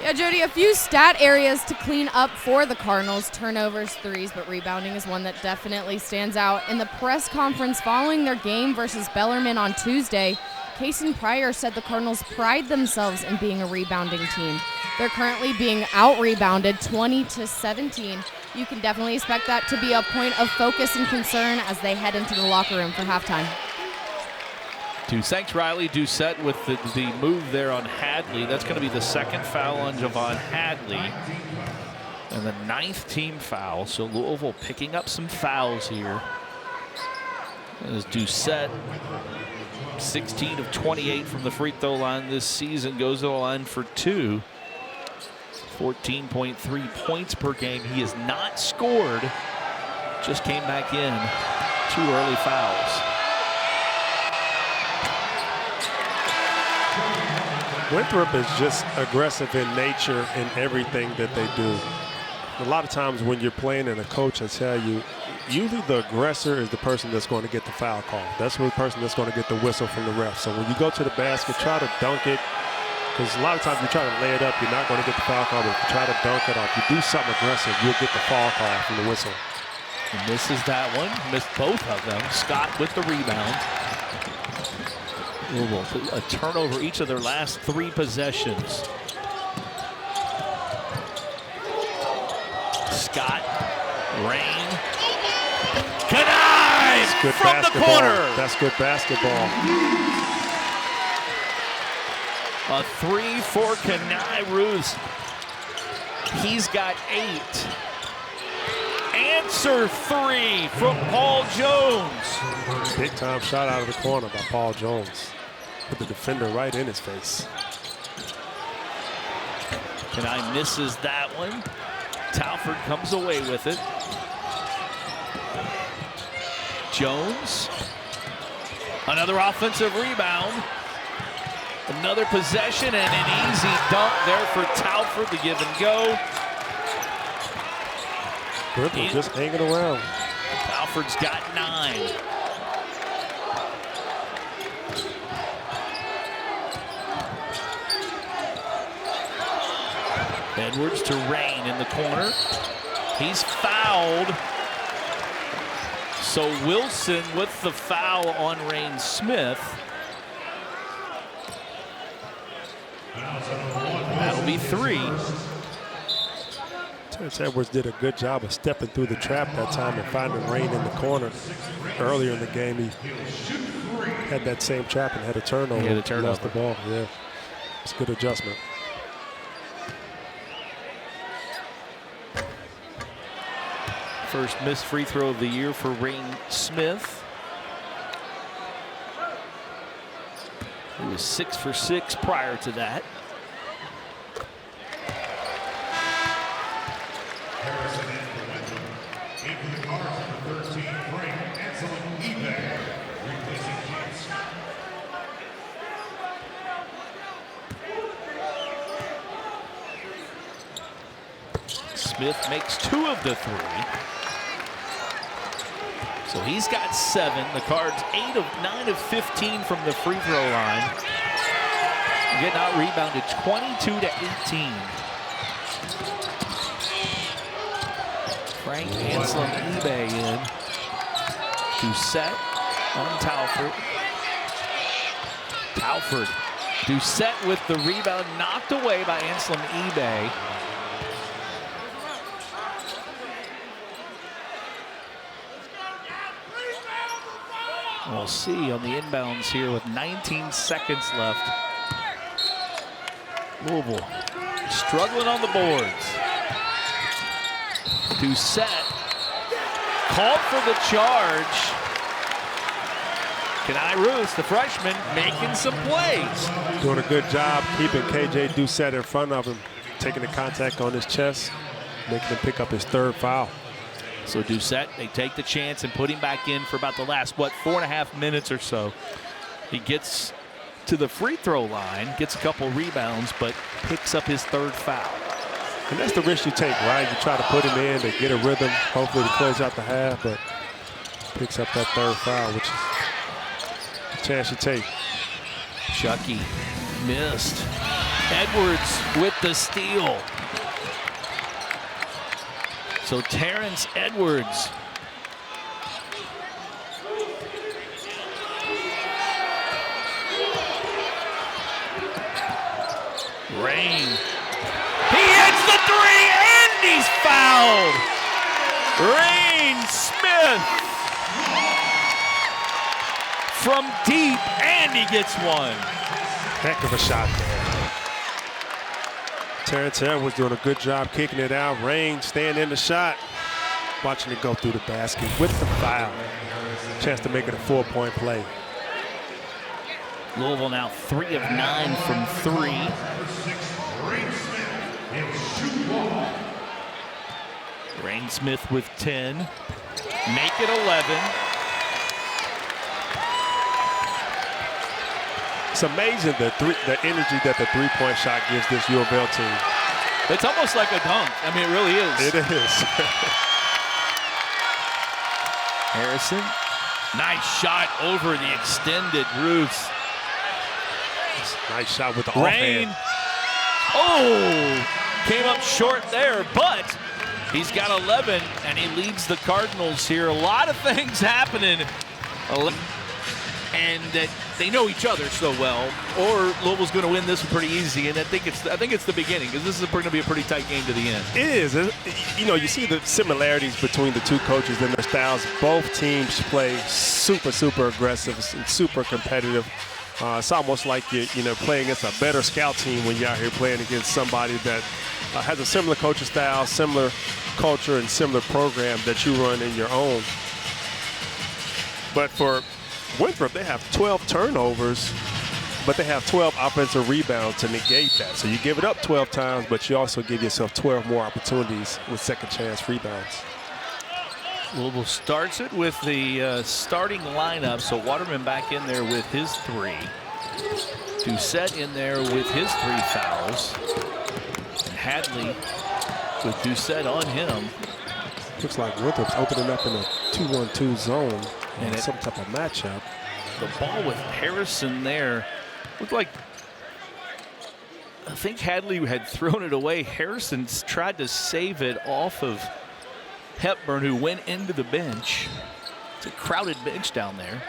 Yeah, Jody, a few stat areas to clean up for the Cardinals. Turnovers, threes, but rebounding is one that definitely stands out. In the press conference following their game versus Bellarmine on Tuesday, Kason Pryor said the Cardinals pride themselves in being a rebounding team. They're currently being out-rebounded 20-17. You can definitely expect that to be a point of focus and concern as they head into the locker room for halftime. Thanks, Riley. Doucette with the move there on Hadley. That's going to be the second foul on J'Vonne Hadley. And the 9th team foul. So Louisville picking up some fouls here. As Doucette, 16 of 28 from the free throw line this season, goes to the line for 2. 14.3 points per game. He has not scored. Just came back in. 2 early fouls. Winthrop is just aggressive in nature in everything that they do. A lot of times when you're playing and a coach will tell you, usually the aggressor is the person that's going to get the foul call. That's the person that's going to get the whistle from the ref. So when you go to the basket, try to dunk it. Because a lot of times you try to lay it up, you're not going to get the foul call, but if you try to dunk it, or if you do something aggressive, you'll get the foul call from the whistle. He misses that one, missed both of them. Scott with the rebound. Louisville, a turnover each of their last 3 possessions. Scott, Reyne, Knife from the corner. That's good basketball. A 3 for Kenai Ruth. He's got 8. Answer 3 from Paul Jones. Big time shot out of the corner by Paul Jones. Put the defender right in his face. Kenai misses that one. Telford comes away with it. Jones. Another offensive rebound. Another possession and an easy dunk there for Talford, the give and go. Winthrop just hanging around. Talford's got 9. Edwards to Reyne in the corner. He's fouled. So Wilson with the foul on Reyne Smith. That'll be 3. Terrence Edwards did a good job of stepping through the trap that time and finding Reyne in the corner. Earlier in the game, he had that same trap and had a turnover. He had a turnover. Lost the ball, yeah. It's a good adjustment. First missed free throw of the year for Reyne Smith. He was 6 for 6 prior to that. Into the cars number 13, Frank Anselm-Ebay, replacing James. Smith makes 2 of the 3. So he's got 7. The Cards 9 of 15 from the free throw line. Getting out rebounded 22 to 18. Frank Anselm-Ebay in to set on Talford. Talford. Doucette with the rebound, knocked away by Anselm-Ebay. We'll see on the inbounds here with 19 seconds left. Louisville struggling on the boards. Doucette called for the charge. Kenai Roos, the freshman, making some plays. Doing a good job keeping KJ Doucette in front of him, taking the contact on his chest, making him pick up his 3rd foul. So Doucette, they take the chance and put him back in for about the last, 4.5 minutes or so. He gets to the free throw line, gets a couple rebounds, but picks up his 3rd foul. And that's the risk you take, right? You try to put him in, they get a rhythm, hopefully to close out the half, but picks up that 3rd foul, which is a chance you take. Chucky missed. Edwards with the steal. So Terrence Edwards. Reyne. He hits the 3 and he's fouled. Reyne Smith from deep and he gets 1. Heck of a shot there. Terrence Edwards doing a good job kicking it out. Reyne staying in the shot, watching it go through the basket with the foul. Chance to make it a 4-point play. Louisville now 3 of 9 from 3. Reyne Smith with 10. Make it 11. It's amazing the energy that the 3-point shot gives this U of L team. It's almost like a dunk. I mean, it really is. It is. Harrison, nice shot over the extended Roos. Nice shot with the Reyne. offhand. Oh, came up short there, but he's got 11 and he leads the Cardinals here. A lot of things happening. And they know each other so well, or Louisville's going to win this one pretty easy. And I think it's the beginning, because this is going to be a pretty tight game to the end. It is. You know, you see the similarities between the two coaches and their styles. Both teams play super aggressive and super competitive. It's almost like you're playing against a better scout team when you're out here playing against somebody that has a similar coaching style, similar culture, and similar program that you run in your own. But for Winthrop, they have 12 turnovers, but they have 12 offensive rebounds to negate that. So you give it up 12 times, but you also give yourself 12 more opportunities with second chance rebounds. Louisville starts it with the starting lineup. So Waterman back in there with his 3. Doucette in there with his 3 fouls. And Hadley with Doucette on him. Looks like Winthrop's opening up in a 2-1-2 zone and some type of matchup. The ball with Harrison there looked like, I think Hadley had thrown it away. Harrison tried to save it off of Hepburn, who went into the bench. It's a crowded bench down there.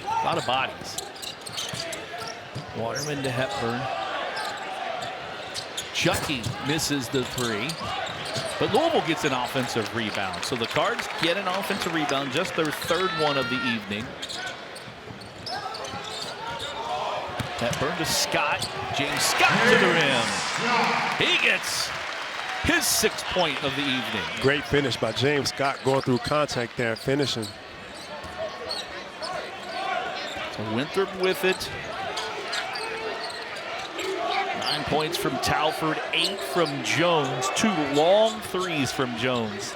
A lot of bodies. Waterman to Hepburn. Chucky misses the 3. But Louisville gets an offensive rebound. So the Cards get an offensive rebound, just their 3rd one of the evening. Hepburn to Scott. James Scott to the rim. He gets his 6th point of the evening. Great finish by James Scott, going through contact there, finishing. So Winthrop with it. 9 points from Talford, 8 from Jones. 2 long 3s from Jones.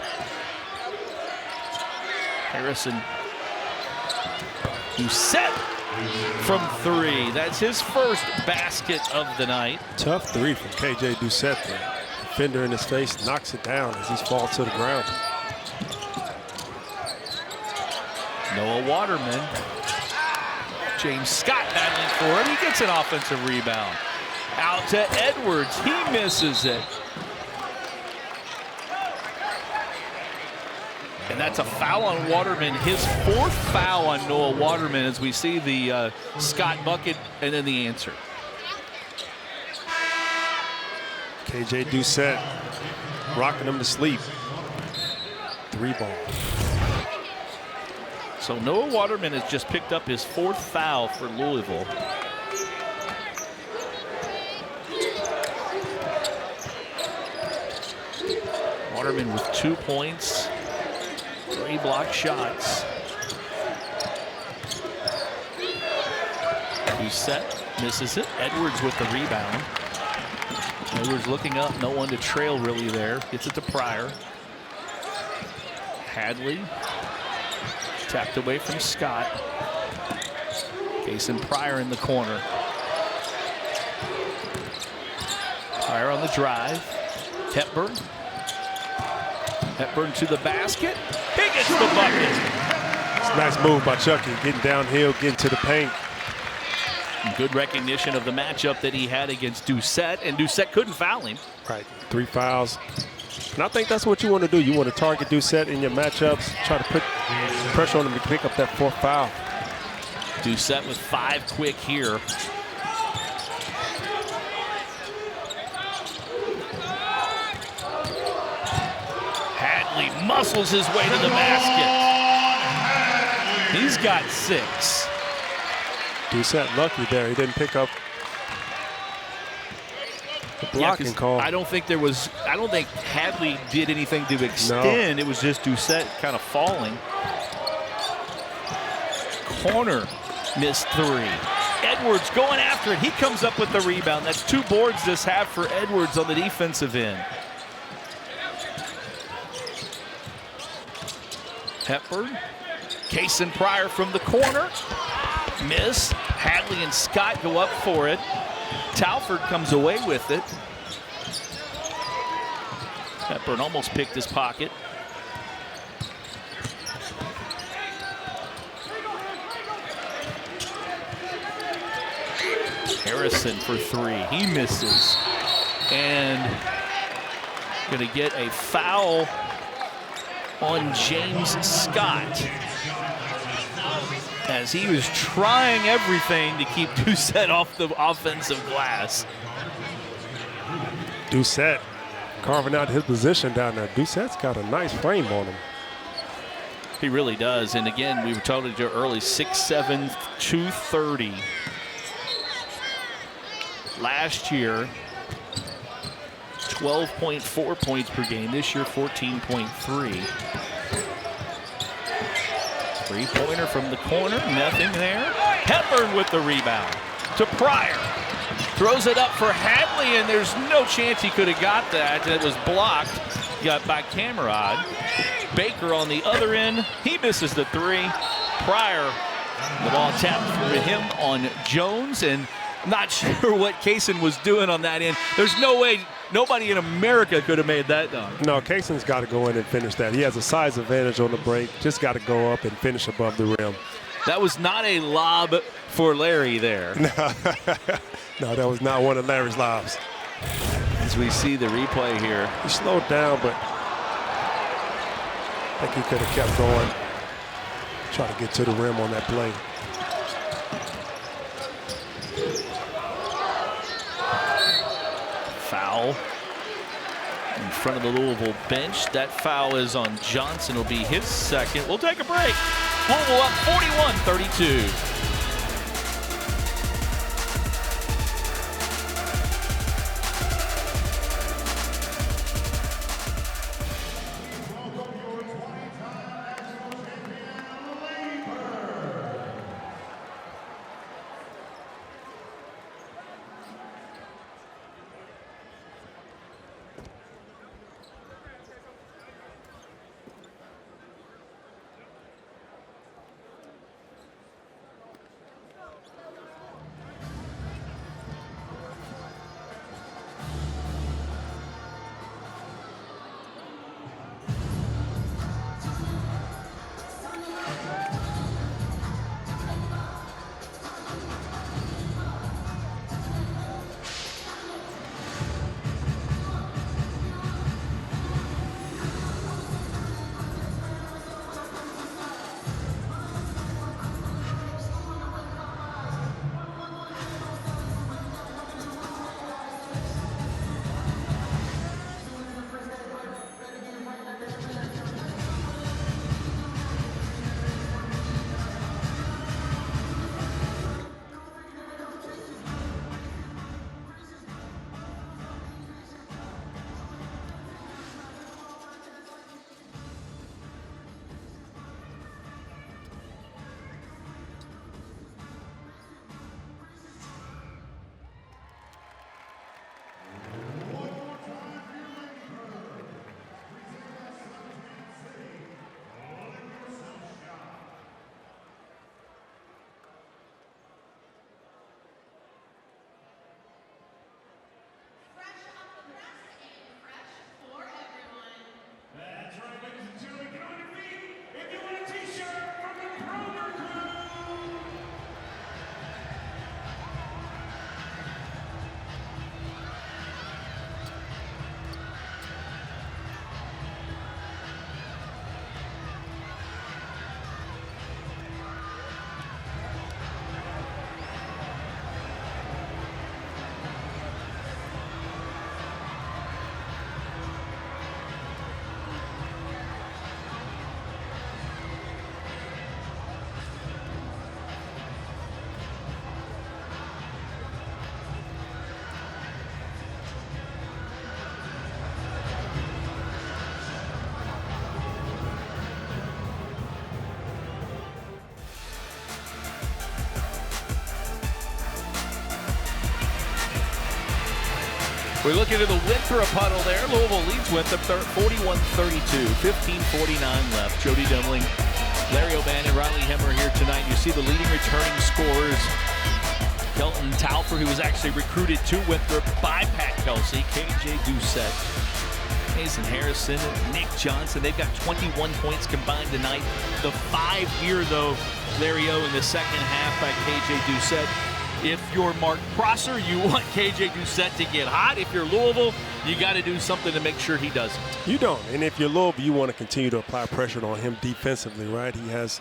Harrison. Doucette from 3. That's his first basket of the night. Tough 3 from KJ Doucette there. Defender in his face, knocks it down as he falls to the ground. Noah Waterman. James Scott battling for it. He gets an offensive rebound. Out to Edwards. He misses it. And that's a foul on Waterman. His 4th foul on Noah Waterman as we see the Scott bucket and then the answer. KJ Doucette rocking him to sleep. 3 ball. So Noah Waterman has just picked up his 4th foul for Louisville. Waterman with 2 points, 3 block shots. Doucette misses it. Edwards with the rebound. Edwards looking up, no one to trail really there. Gets it to Pryor. Hadley tapped away from Scott. Jason Pryor in the corner. Pryor on the drive. Hepburn. Hepburn to the basket. He gets the bucket. It's a nice move by Chucky, getting downhill, getting to the paint. Good recognition of the matchup that he had against Doucette, and Doucette couldn't foul him. Right, 3 fouls. And I think that's what you want to do. You want to target Doucette in your matchups, try to put pressure on him to pick up that 4th foul. Doucette with 5 quick here. Hadley muscles his way to the basket. He's got 6. Doucette lucky there. He didn't pick up the blocking call. I don't think Hadley did anything to extend. No. It was just Doucette kind of falling. Corner missed 3. Edwards going after it. He comes up with the rebound. That's 2 boards this half for Edwards on the defensive end. Hepburn. Case and Pryor from the corner. Miss. Hadley and Scott go up for it. Talford comes away with it. Hepburn almost picked his pocket. Harrison for 3. He misses. And going to get a foul on James Scott, as he was trying everything to keep Doucette off the offensive glass. Doucette carving out his position down there. Doucette's got a nice frame on him. He really does. And again, we were told you early, 6'7", 230. Last year, 12.4 points per game. This year, 14.3. Three-pointer from the corner, nothing there. Hepburn with the rebound to Pryor. Throws it up for Hadley, and there's no chance he could have got that. It was blocked by Camerad. Baker on the other end. He misses the 3. Pryor, the ball tapped for him on Jones, and Not sure what Kaysen was doing on that end. There's no way nobody in America could have made that dunk. No, Kaysen's got to go in and finish that. He has a size advantage on the break. Just got to go up and finish above the rim. That was not a lob for Larry there. No, that was not one of Larry's lobs. As we see the replay here. He slowed down, but I think he could have kept going. Try to get to the rim on that play. Foul in front of the Louisville bench. That foul is on Johnson. It'll be his second. We'll take a break. Louisville up 41-32. We're looking at the Winthrop huddle there. Louisville leads Winthrop 41-32, 15:49 left. Jody Demling, Larry O'Bannon, Riley Hemmer here tonight. You see the leading returning scorers. Kelton Taufer, who was actually recruited to Winthrop by Pat Kelsey, KJ Doucette, Mason Harrison, and Nick Johnson. They've got 21 points combined tonight. The 5-year, though, Larry O in the second half by KJ Doucette. If you're Mark Prosser, you want KJ Doucette to get hot. If you're Louisville, you got to do something to make sure he doesn't. You don't. And if you're Louisville, you want to continue to apply pressure on him defensively, right? He has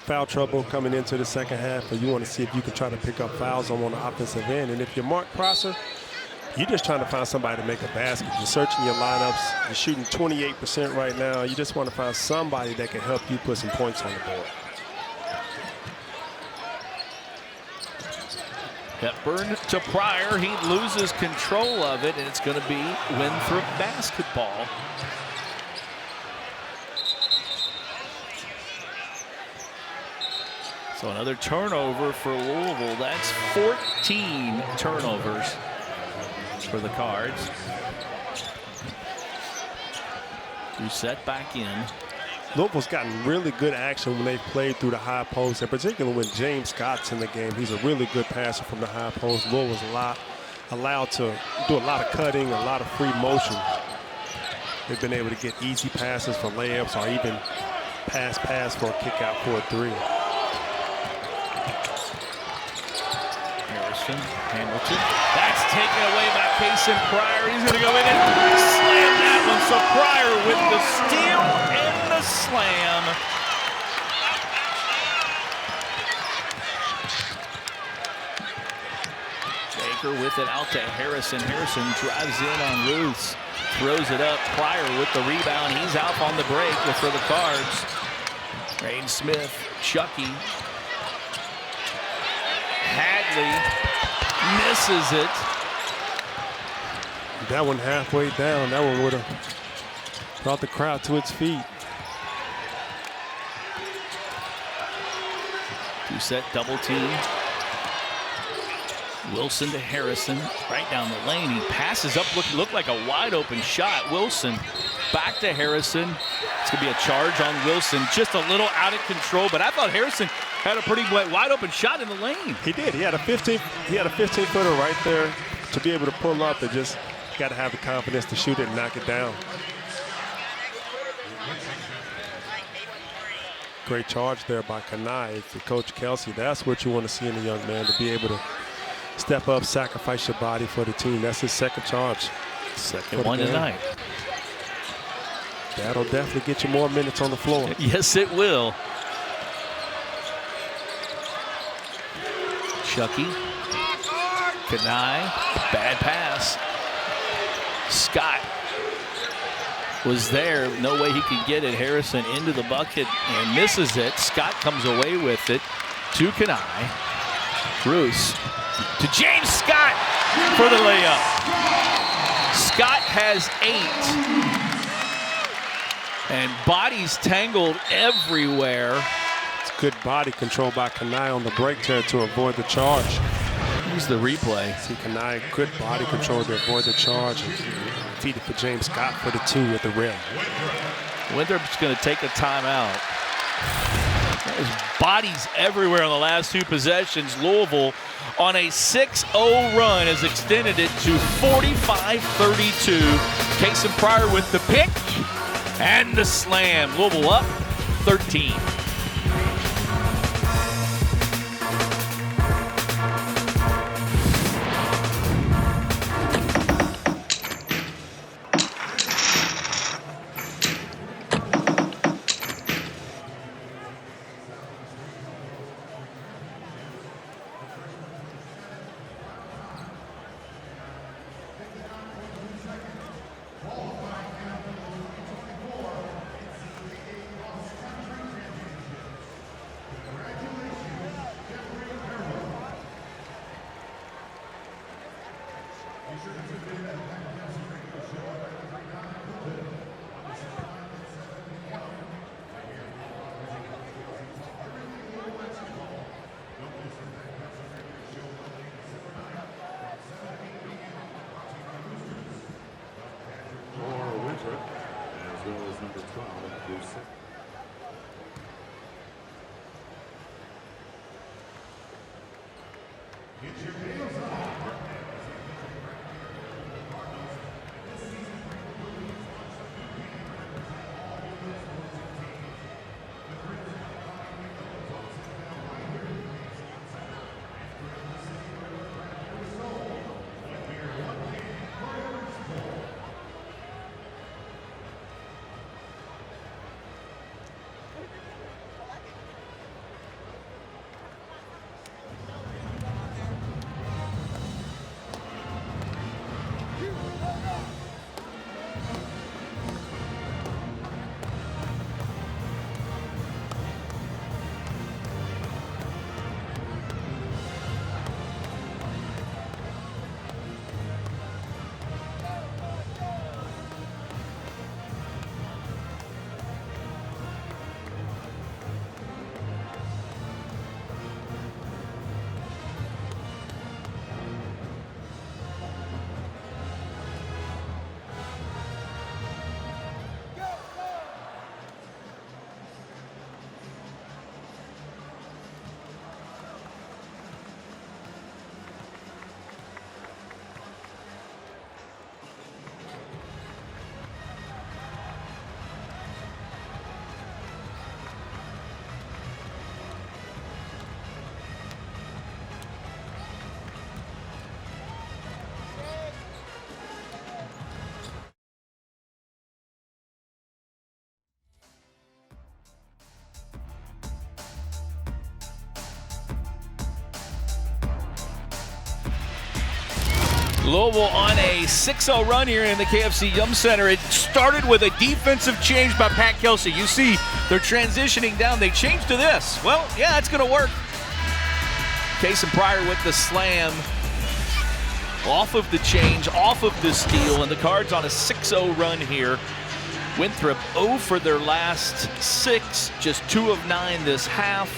foul trouble coming into the second half, but you want to see if you can try to pick up fouls on the offensive end. And if you're Mark Prosser, you're just trying to find somebody to make a basket. You're searching your lineups. You're shooting 28% right now. You just want to find somebody that can help you put some points on the board. Hepburn to Pryor. He loses control of it, and it's going to be Winthrop basketball. So another turnover for Louisville. That's 14 turnovers for the Cards. Doucette back in. Louisville's gotten really good action when they've played through the high post, and particularly when James Scott's in the game. He's a really good passer from the high post. Louisville's allowed to do a lot of cutting, a lot of free motion. They've been able to get easy passes for layups or even pass for a kick out for a three. Harrison, Hamilton. That's taken away by Kason Pryor. He's going to go in and slam that one. So Pryor with the steal and the slam. Baker with it out to Harrison. Harrison drives in on Ruths. Throws it up. Pryor with the rebound. He's out on the break for the Cards. Reyne Smith, Chucky. Hadley misses it. That one halfway down. That one would have brought the crowd to its feet. Two-set double team. Wilson to Harrison, right down the lane. He passes up, looked like a wide open shot. Wilson back to Harrison. It's gonna be a charge on Wilson. Just a little out of control, but I thought Harrison had a pretty wide open shot in the lane. He did. He had a 15-footer right there to be able to pull up, and just got to have the confidence to shoot it and knock it down. Great charge there by Kanai for Coach Kelsey. That's what you want to see in a young man, to be able to step up, sacrifice your body for the team. That's his second charge. Second one tonight. That'll definitely get you more minutes on the floor. Yes, it will. Chucky. Kanai. Bad pass. Scott was there. No way he could get it. Harrison into the bucket and misses it. Scott comes away with it to Kanai. Bruce to James Scott for the layup. Scott has 8. And bodies tangled everywhere. It's good body control by Kanai on the break there to avoid the charge. Here's the replay. See Kanai, good body control to avoid the charge. And feed it for James Scott for the 2 at the rim. Winthrop's going to take a timeout. There's bodies everywhere on the last 2 possessions. Louisville on a 6-0 run has extended it to 45-32. Kason Pryor with the pick and the slam. Louisville up 13. Winthrop, as well as number 12, Bruce. Get your heels on. Louisville on a 6-0 run here in the KFC Yum Center. It started with a defensive change by Pat Kelsey. You see they're transitioning down. They changed to this. Well, yeah, it's going to work. Case and Pryor with the slam. Off of the change, off of the steal, and the Cards on a 6-0 run here. Winthrop 0 for their last 6, just 2 of 9 this half,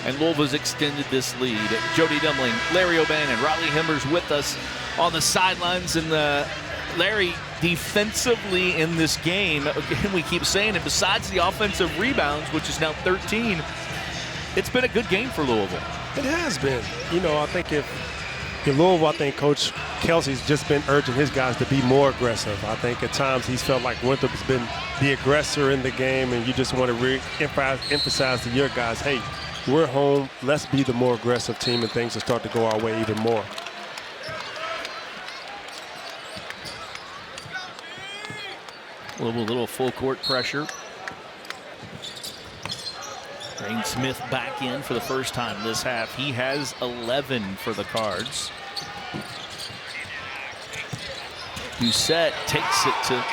and Louisville's extended this lead. Jody Dumling, Larry O'Bannon, and Riley Hemmers with us on the sidelines. And Larry, defensively in this game, again, we keep saying it, besides the offensive rebounds, which is now 13, it's been a good game for Louisville. It has been. You know, I think in Louisville, I think Coach Kelsey's just been urging his guys to be more aggressive. I think at times he's felt like Winthrop has been the aggressor in the game, and you just want to emphasize to your guys, hey, we're home, let's be the more aggressive team, and things will start to go our way even more. A little full court pressure. Reyne Smith back in for the first time this half. He has 11 for the Cards. Doucette takes it to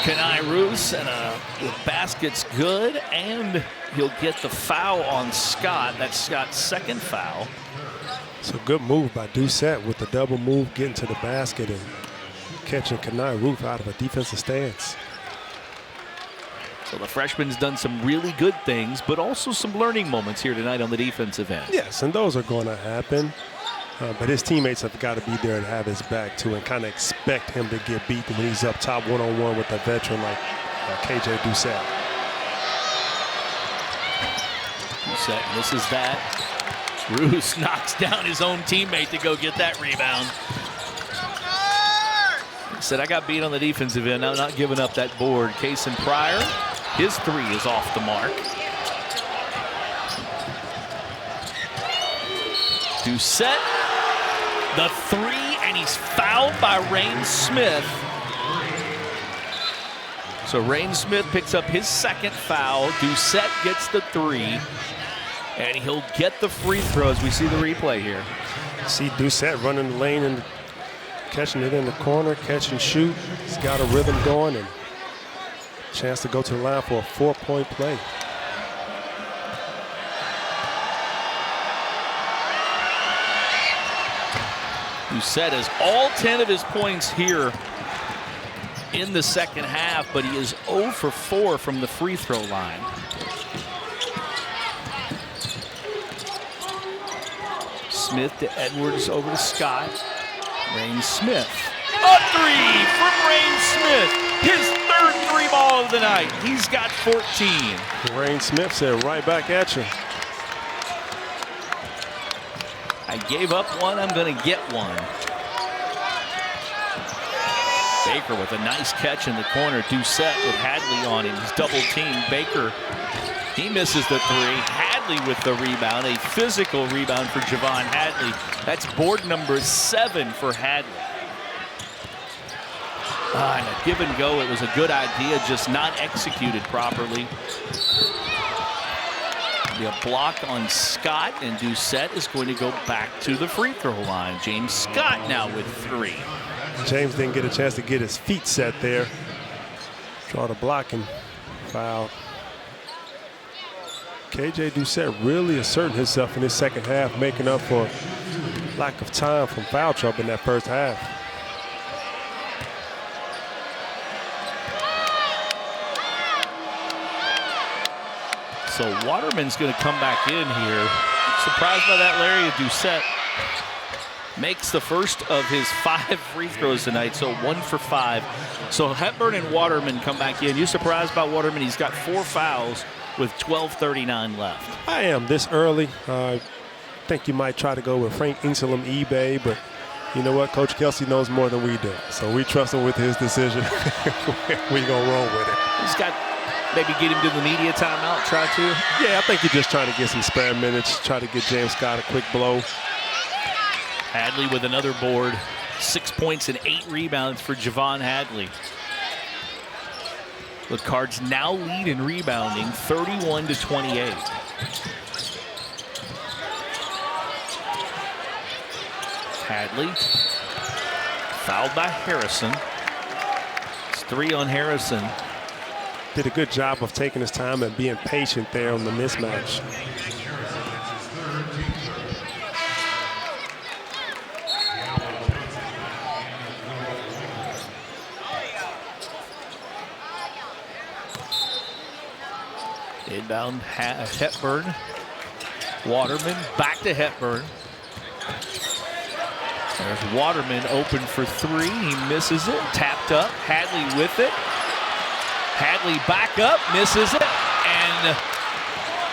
Kenai Roos, and the basket's good, and he'll get the foul on Scott. That's Scott's second foul. It's a good move by Doucette with the double move, getting to the basket and catching Kenai Roos out of a defensive stance. So the freshman's done some really good things, but also some learning moments here tonight on the defensive end. Yes, and those are going to happen. But his teammates have got to be there and have his back, too, and kind of expect him to get beaten when he's up top one-on-one with a veteran like KJ Doucette. Doucette misses that. Roos knocks down his own teammate to go get that rebound. He said, I got beat on the defensive end. I'm not giving up that board. Case and Pryor, his 3 is off the mark. Doucette, the 3, and he's fouled by Reyne Smith. So Reyne Smith picks up his second foul. Doucette gets the 3, and he'll get the free throw as we see the replay here. See Doucette running the lane and catching it in the corner, catch and shoot. He's got a rhythm going and a chance to go to the line for a 4-point play. Doucette has all 10 of his points here in the second half, but he is 0 for 4 from the free throw line. Smith to Edwards, over to Scott. Reyne Smith. A 3 from Reyne Smith. His third 3-ball of the night. He's got 14. Reyne Smith said, right back at you. I gave up one, I'm going to get one. Baker with a nice catch in the corner. Doucette with Hadley on him. He's double teamed. Baker, he misses the 3. Hadley with the rebound. A physical rebound for J'Vonne Hadley. That's board number 7 for Hadley. And a give and go. It was a good idea, just not executed properly. The block on Scott, and Doucette is going to go back to the free throw line. James Scott now with 3. James didn't get a chance to get his feet set there. Draw the block and foul. KJ Doucette really asserting himself in his second half, making up for lack of time from foul trouble in that first half. So Waterman's going to come back in here. Surprised by that, Larry. Doucette makes the first of his 5 free throws tonight, so 1 for 5. So Hepburn and Waterman come back in. You surprised by Waterman? He's got 4 fouls with 12:39 left. I am this early. I think you might try to go with Frank Inselum eBay, but you know what? Coach Kelsey knows more than we do. So we trust him with his decision. We're going to roll with it. He's got maybe get him to the media timeout, try to? Yeah, I think you're just trying to get some spare minutes, try to get James Scott a quick blow. Hadley with another board. 6 points and 8 rebounds for J'Vonne Hadley. The Cards now lead in rebounding, 31-28. Hadley Fouled by Harrison. It's 3 on Harrison. Did a good job of taking his time and being patient there on the mismatch. Inbound Hepburn. Waterman back to Hepburn. There's Waterman open for 3. He misses it. Tapped up. Hadley with it. Hadley back up. Misses it. And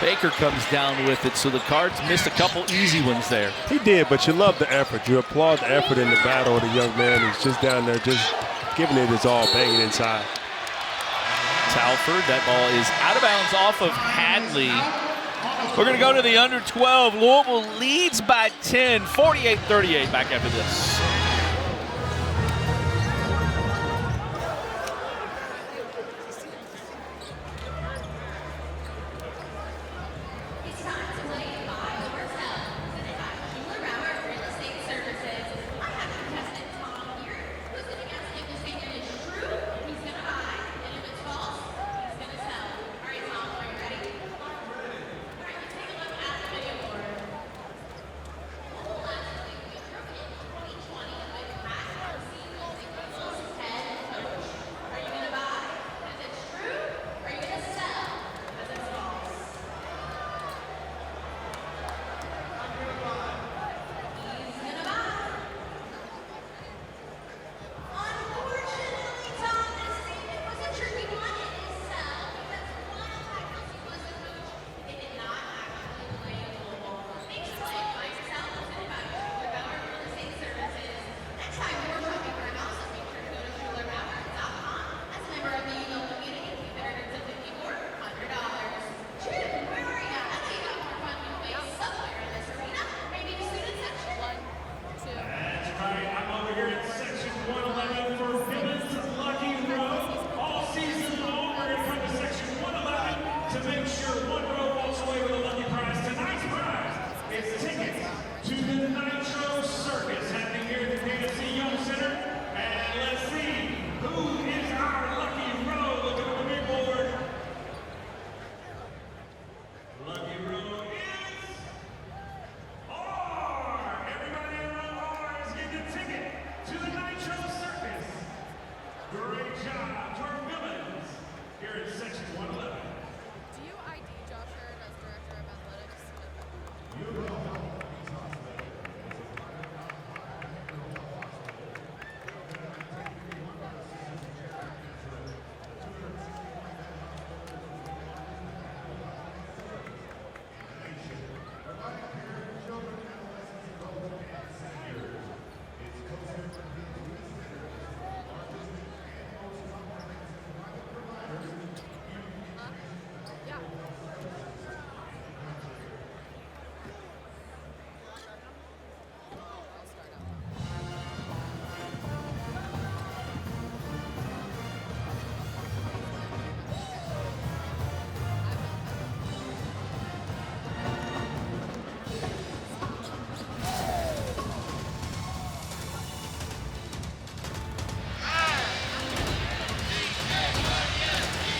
Baker comes down with it. So the Cards missed a couple easy ones there. He did, but you love the effort. You applaud the effort in the battle of the young man who's just down there just giving it his all, banging inside. Talford, that ball is out of bounds off of Hadley. We're going to go to the under 12. Louisville leads by 10, 48-38 back after this.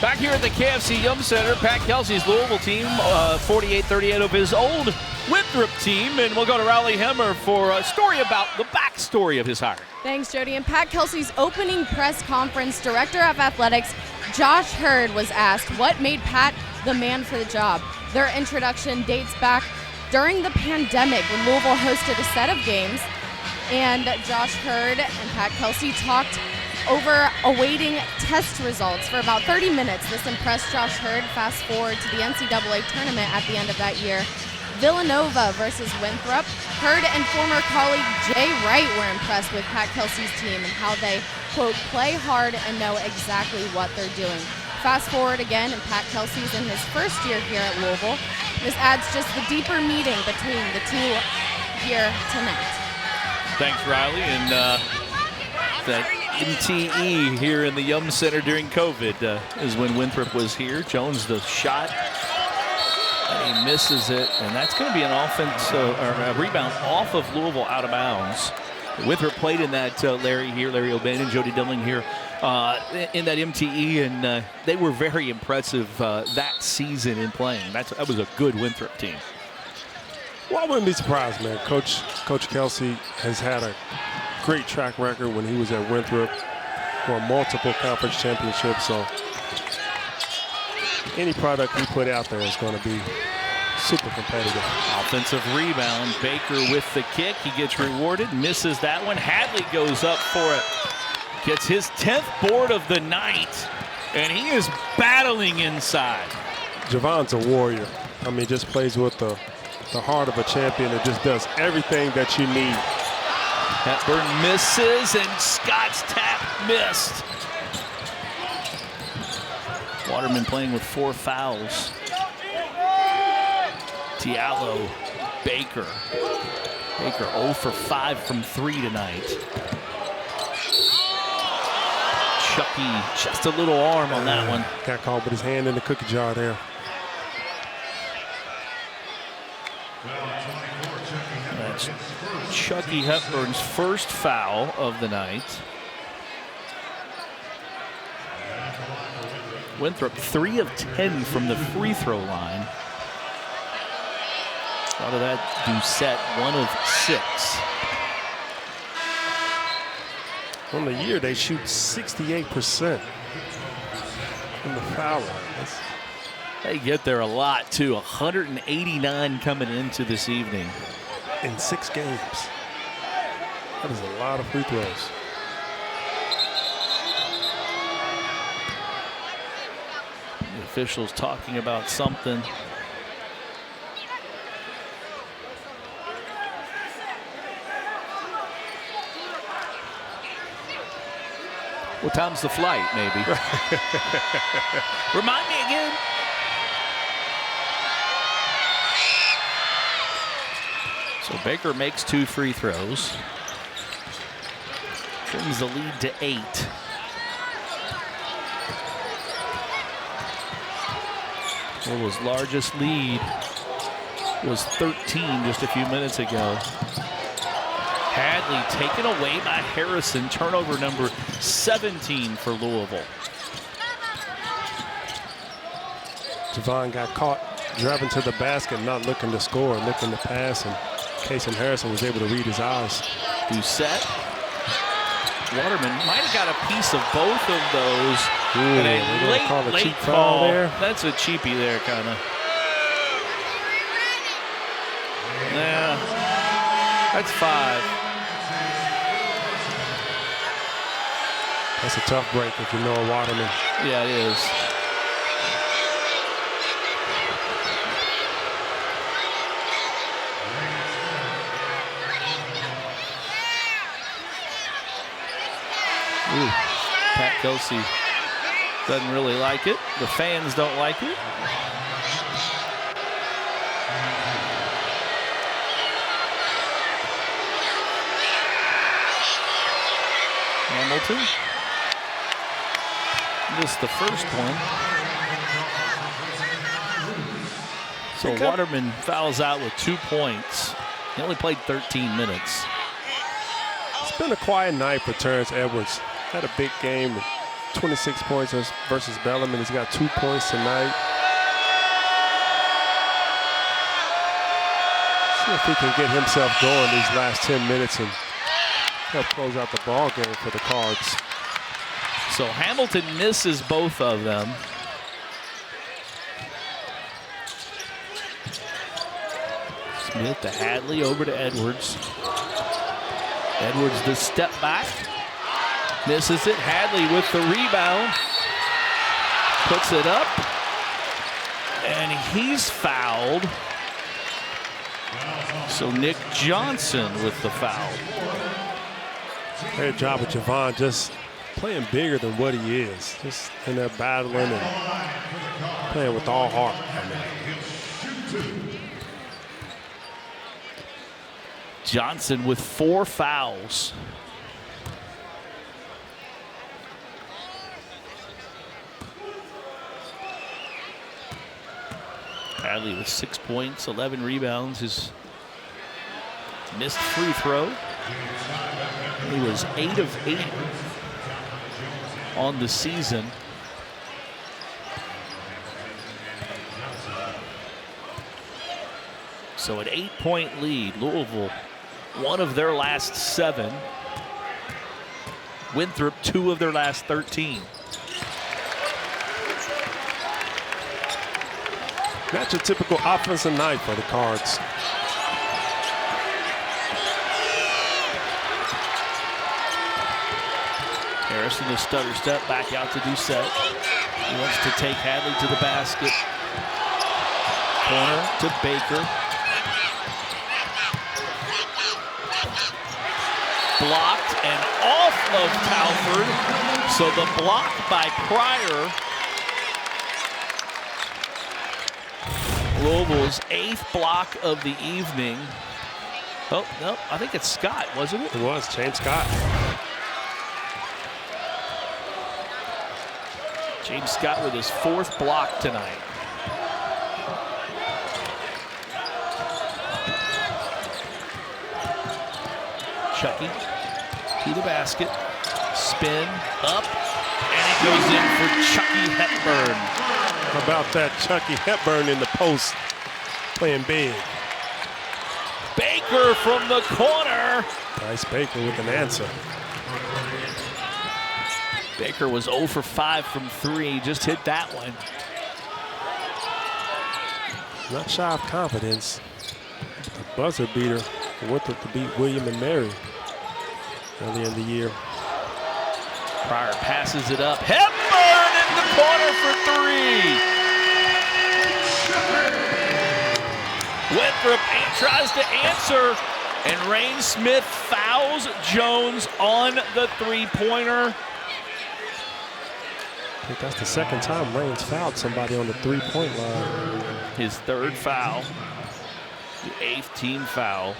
Back here at the KFC Yum Center, Pat Kelsey's Louisville team, 48-38 of his old Winthrop team. And we'll go to Rowley Hemmer for a story about the backstory of his hire. Thanks, Jody. And Pat Kelsey's opening press conference, Director of Athletics Josh Hurd was asked what made Pat the man for the job. Their introduction dates back during the pandemic when Louisville hosted a set of games. And Josh Hurd and Pat Kelsey talked over awaiting test results for about 30 minutes. This impressed Josh Hurd. Fast forward to the NCAA tournament at the end of that year. Villanova versus Winthrop. Hurd and former colleague Jay Wright were impressed with Pat Kelsey's team and how they, quote, play hard and know exactly what they're doing. Fast forward again, and Pat Kelsey's in his first year here at Louisville. This adds just the deeper meeting between the two here tonight. Thanks, Riley. And that NTE here in the Yum Center during COVID is when Winthrop was here. Jones the shot, and he misses it, and that's going to be an offense or a rebound off of Louisville out of bounds. Winthrop played in that Larry O'Bannon, Jody Dilling here in that MTE, and they were very impressive that season in playing. That was a good Winthrop team. Well, I wouldn't be surprised, man. Coach Kelsey has had a great track record when he was at Winthrop, won multiple conference championships. So any product he put out there is going to be super competitive. Offensive rebound. Baker with the kick. He gets rewarded. Misses that one. Hadley goes up for it. Gets his 10th board of the night. And he is battling inside. J'Vonne's a warrior. I mean, just plays with the heart of a champion and just does everything that you need. Hepburn misses, and Scott's tap missed. Waterman playing with 4 fouls. Diallo, Baker. Baker 0 for 5 from 3 tonight. Chucky, just a little arm on that one. Got caught with his hand in the cookie jar there. That's Chucky Hepburn's first foul of the night. Winthrop 3 of 10 from the free throw line. Out of that, Doucette 1 of 6. On the year, they shoot 68% from the foul line. They get there a lot, too. 189 coming into this evening. In 6 games. That is a lot of free throws. The officials talking about something. What time's the flight, maybe? Remind me again. So Baker makes 2 free throws. Trims the lead to 8. Louisville's largest lead was 13 just a few minutes ago. Hadley taken away by Harrison. Turnover number 17 for Louisville. J'Vonne got caught driving to the basket, not looking to score, looking to pass, and Casey Harrison was able to read his eyes. Doucette. Waterman might have got a piece of both of those. And a late foul there. That's a cheapie there, kind of. Yeah, that's 5. That's a tough break if you know a Waterman. Yeah, it is. Ooh, Pat Kelsey doesn't really like it. The fans don't like it. Hamilton. Missed the first one. So Waterman fouls out with 2 points. He only played 13 minutes. It's been a quiet night for Terrence Edwards. Had a big game, 26 points versus Bellarmine. He's got 2 points tonight. See if he can get himself going these last 10 minutes and help close out the ball game for the Cards. So Hamilton misses both of them. Smith to Hadley, over to Edwards. Edwards the step back. Misses it. Hadley with the rebound. Puts it up. And he's fouled. So Nick Johnson with the foul. Great job with J'Vonne, just playing bigger than what he is. Just in there battling and playing with all heart. Johnson with 4 fouls. Hadley with 6 points, 11 rebounds. His missed free throw. He was 8 of 8 on the season. So an 8-point lead. Louisville, one of their last 7. Winthrop, 2 of their last 13. That's a typical offensive night for the Cards. Harrison, the stutter step back out to Doucette. He wants to take Hadley to the basket. Corner to Baker. Blocked and off of Talford. So the block by Pryor. Louisville's 8th block of the evening. Oh, no, I think it's Scott, wasn't it? It was James Scott. James Scott with his 4th block tonight. Chucky to the basket, spin up, and it goes in for Chucky Hepburn. How about that Chucky Hepburn in the post, playing big. Baker from the corner. Bryce Baker with an answer. Baker was 0 for 5 from 3, just hit that one. Not shy of confidence. A buzzer beater for Winthrop to beat William and Mary early in the year. Pryor passes it up. Hepburn in the corner for 3. Winthrop tries to answer, and Reyne Smith fouls Jones on the 3-pointer. I think that's the second time Reyne's fouled somebody on the 3-point line. His 3rd foul, the 8th team foul.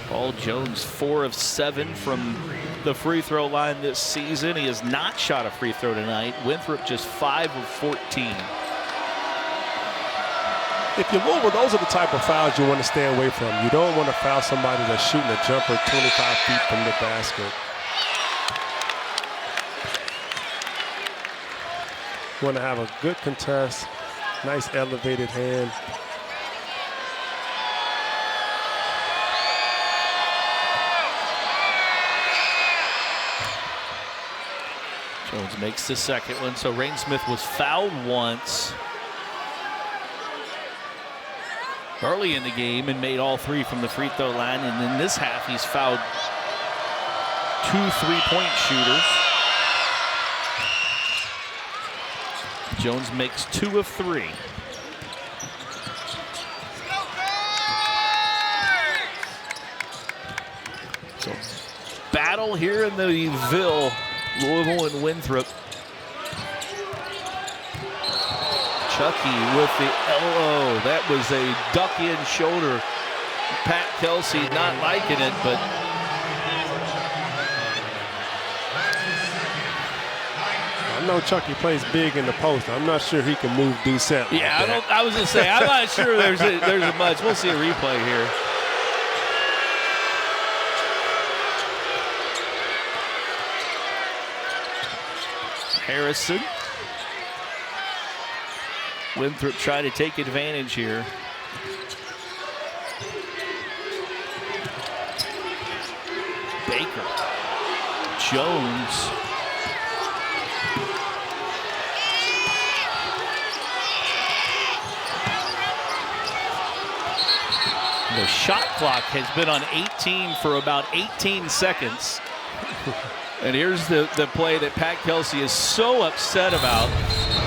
Paul Jones, 4 of 7 from the free throw line this season. He has not shot a free throw tonight. Winthrop just 5 of 14. If you're Louisville, those are the type of fouls you want to stay away from. You don't want to foul somebody that's shooting a jumper 25 feet from the basket. You want to have a good contest, nice elevated hand. Jones makes the second one. So Reyne Smith was fouled once early in the game and made all 3 from the free throw line. And in this half, he's fouled 2 3-point shooters. Jones makes 2 of 3. So battle here in the Ville, Louisville and Winthrop. Chucky with the elbow. That was a duck-in shoulder. Pat Kelsey not liking it, but I know Chucky plays big in the post. I'm not sure he can move Doucette. yeah, like I was gonna say I'm not sure there's a much. We'll see a replay here. Harrison. Winthrop trying to take advantage here. Baker. Jones. The shot clock has been on 18 for about 18 seconds. And here's the play that Pat Kelsey is so upset about.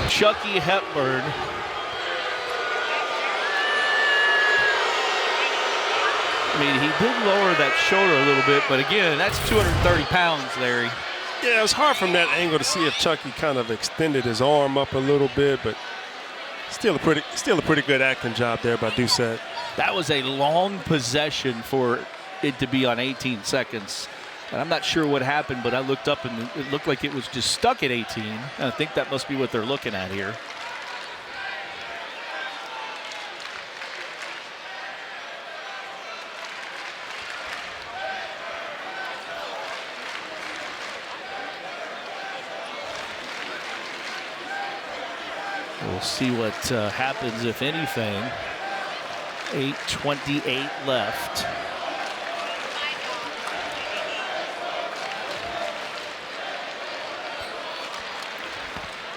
Chucky Hepburn. I mean, he did lower that shoulder a little bit, but again, that's 230 pounds, Larry. Yeah, it was hard from that angle to see if Chucky kind of extended his arm up a little bit, but still a pretty good acting job there by Doucette. That was a long possession for it to be on 18 seconds. And I'm not sure what happened, but I looked up and it looked like it was just stuck at 18. And I think that must be what they're looking at here. We'll see what happens, if anything. 8:28 left.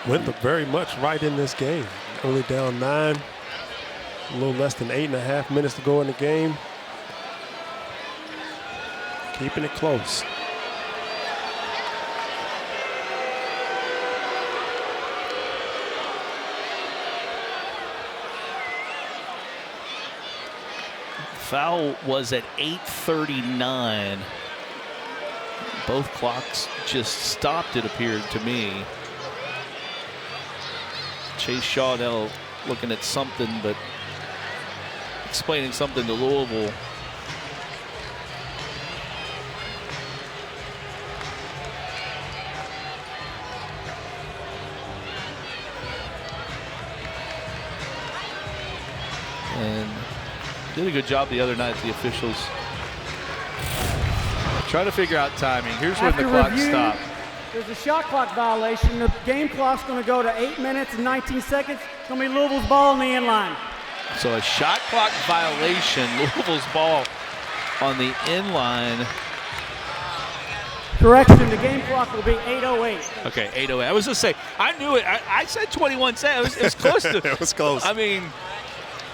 Winthrop very much right in this game. Only down 9. A little less than 8.5 minutes to go in the game. Keeping it close. Foul was at 8:39. Both clocks just stopped, it appeared to me. Chase Shaw now looking at something, but explaining something to Louisville. And did a good job the other night, the officials. Trying to figure out timing. Here's when the clock stopped. There's a shot clock violation. The game clock's going to go to 8 minutes and 19 seconds. It's going to be Louisville's ball on the end line. So a shot clock violation. Louisville's ball on the end line. Correction, the game clock will be 8:08. Okay, 8:08. I was going to say, I knew it. I said 21 seconds. It was close to. It was close. I mean,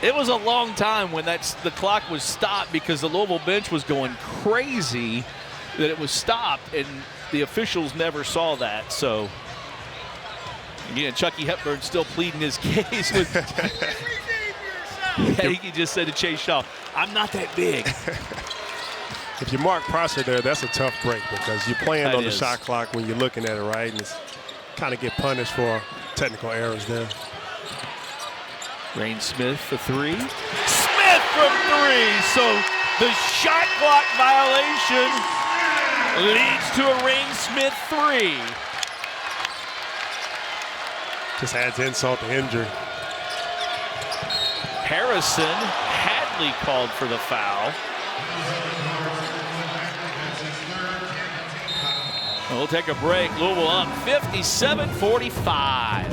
it was a long time when the clock was stopped because the Louisville bench was going crazy that it was stopped, and the officials never saw that. So, again, Chucky Hepburn still pleading his case with. I think he just said to Chase Shaw, "I'm not that big." If you mark Prosser there, that's a tough break because you're playing That on the is. shot clock when you're looking at it, right? And it's kind of get punished for technical errors there. Reyne Smith for 3. Smith from 3. So the shot clock violation leads to a Reyne Smith 3. Just adds insult to injury. Harrison Hadley called for the foul. We'll take a break. Louisville up 57-45.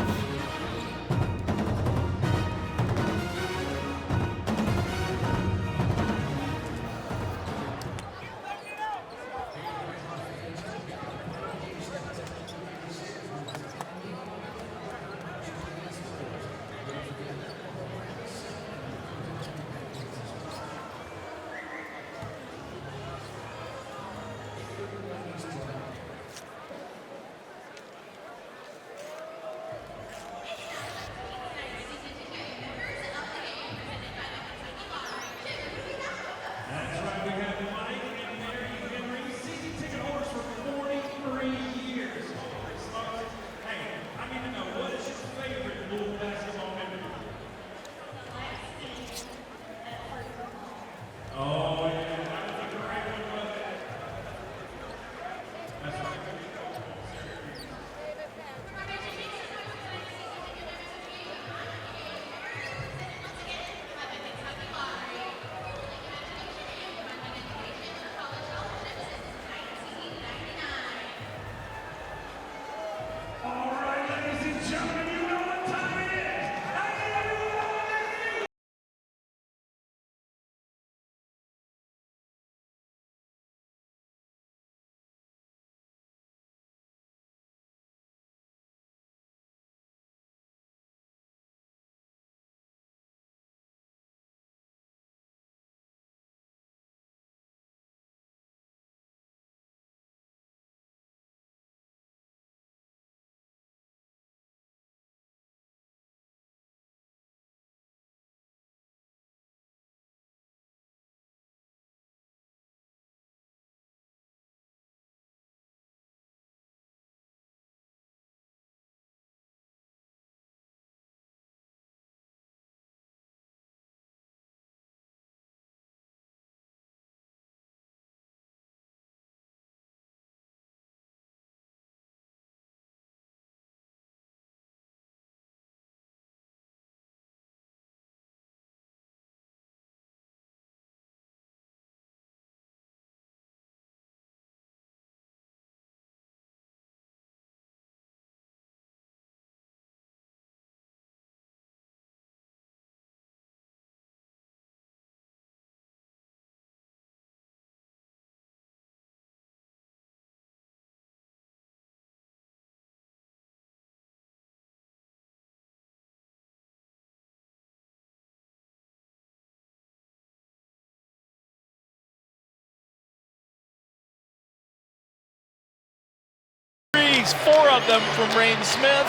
4 of them from Reyne Smith.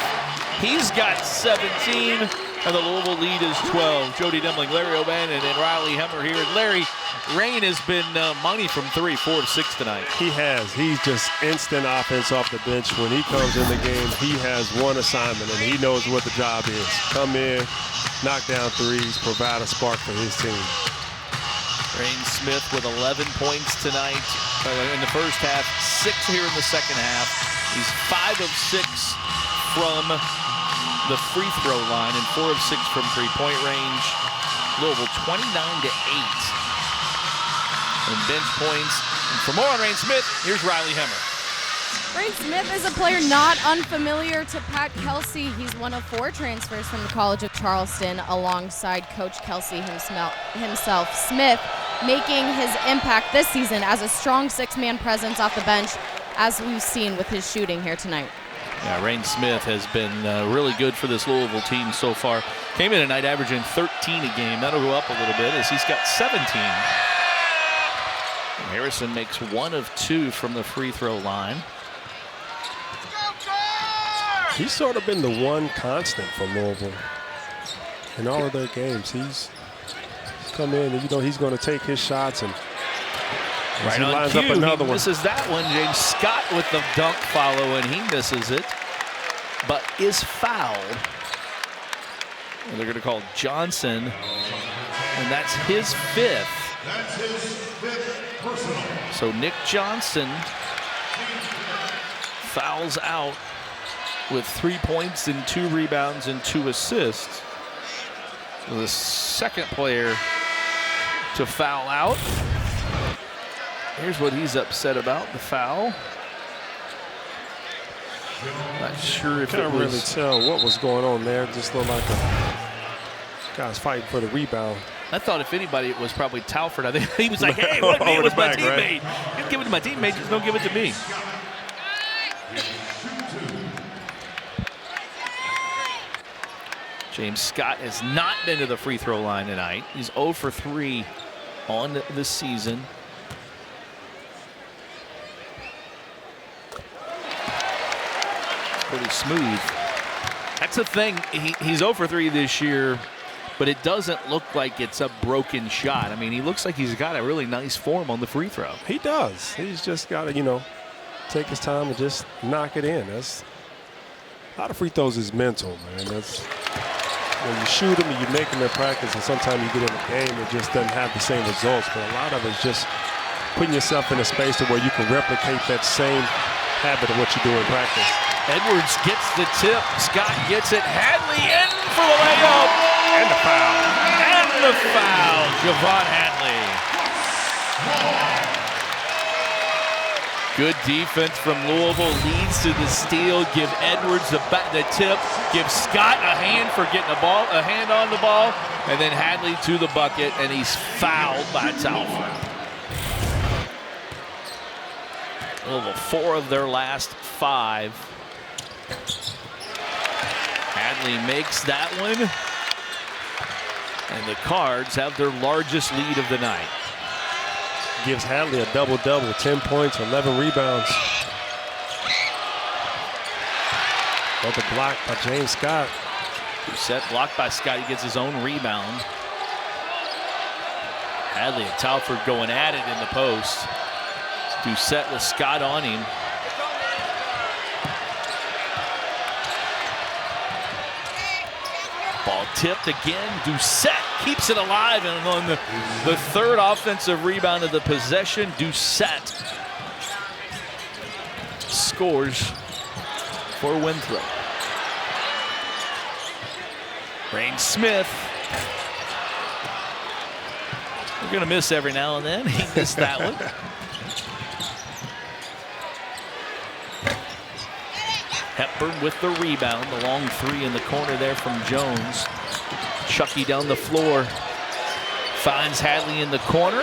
He's got 17, and the Louisville lead is 12. Jody Demling, Larry O'Bannon, and Riley Hemmer here. And Larry, Reyne has been money from 3, 4 to 6 tonight. He has. He's just instant offense off the bench. When he comes in the game, he has one assignment, and he knows what the job is. Come in, knock down threes, provide a spark for his team. Reyne Smith with 11 points tonight in the first half, 6 here in the second half. He's 5 of 6 from the free throw line and 4 of 6 from three-point range. Louisville 29 to 8 in bench points. And for more on Reyne Smith, here's Riley Hemmer. Reyne Smith is a player not unfamiliar to Pat Kelsey. He's one of 4 transfers from the College of Charleston alongside Coach Kelsey himself. Smith making his impact this season as a strong 6-man presence off the bench, as we've seen with his shooting here tonight. Yeah, Reyne Smith has been really good for this Louisville team so far. Came in tonight averaging 13 a game. That'll go up a little bit as he's got 17. And Harrison makes 1 of 2 from the free throw line. He's sort of been the one constant for Louisville in all of their games. He's come in and he's going to take his shots and right he on lines cue, up another he one. misses that one. James Scott with the dunk follow, and he misses it, but is fouled. And they're going to call Johnson, and that's his 5th. That's his 5th personal. So Nick Johnson fouls out with 3 points and 2 rebounds and 2 assists. The second player to foul out. Here's what he's upset about, the foul. Not sure if Can't it really was. tell what was going on there. Just looked like a guy's fighting for the rebound. I thought if anybody, it was probably Talford. I think he was like, hey, what me? It was my teammate. Right? Give it to my teammate, just don't give it to me. James Scott has not been to the free throw line tonight. He's 0 for 3 on the season. It's pretty smooth. That's the thing. He's 0 for 3 this year, but it doesn't look like it's a broken shot. I mean, he looks like he's got a really nice form on the free throw. He does. He's just got to, take his time and just knock it in. That's a lot of free throws is mental, man. That's when you shoot them and you make them in practice, and sometimes you get in the game, it just doesn't have the same results. But a lot of it's just putting yourself in a space to where you can replicate that same habit of what you do in practice. Edwards gets the tip. Scott gets it. Hadley in for the layup. And the foul. And the foul. J'Vonne Hadley. Good defense from Louisville. Leads to the steal. Give Edwards the tip. Give Scott a hand for getting a hand on the ball. And then Hadley to the bucket, and he's fouled by Talford. Louisville 4 of their last 5. Hadley makes that one. And the Cards have their largest lead of the night. Gives Hadley a double-double, 10 points, 11 rebounds. Another block by James Scott. Set blocked by Scott. He gets his own rebound. Hadley and Talford going at it in the post. Doucette with Scott on him. Ball tipped again. Doucette keeps it alive, and on the third offensive rebound of the possession, Doucette scores for Winthrop. Reyne Smith. We're going to miss every now and then. He missed that one. Hepburn with the rebound. The long 3 in the corner there from Jones. Chucky down the floor. Finds Hadley in the corner.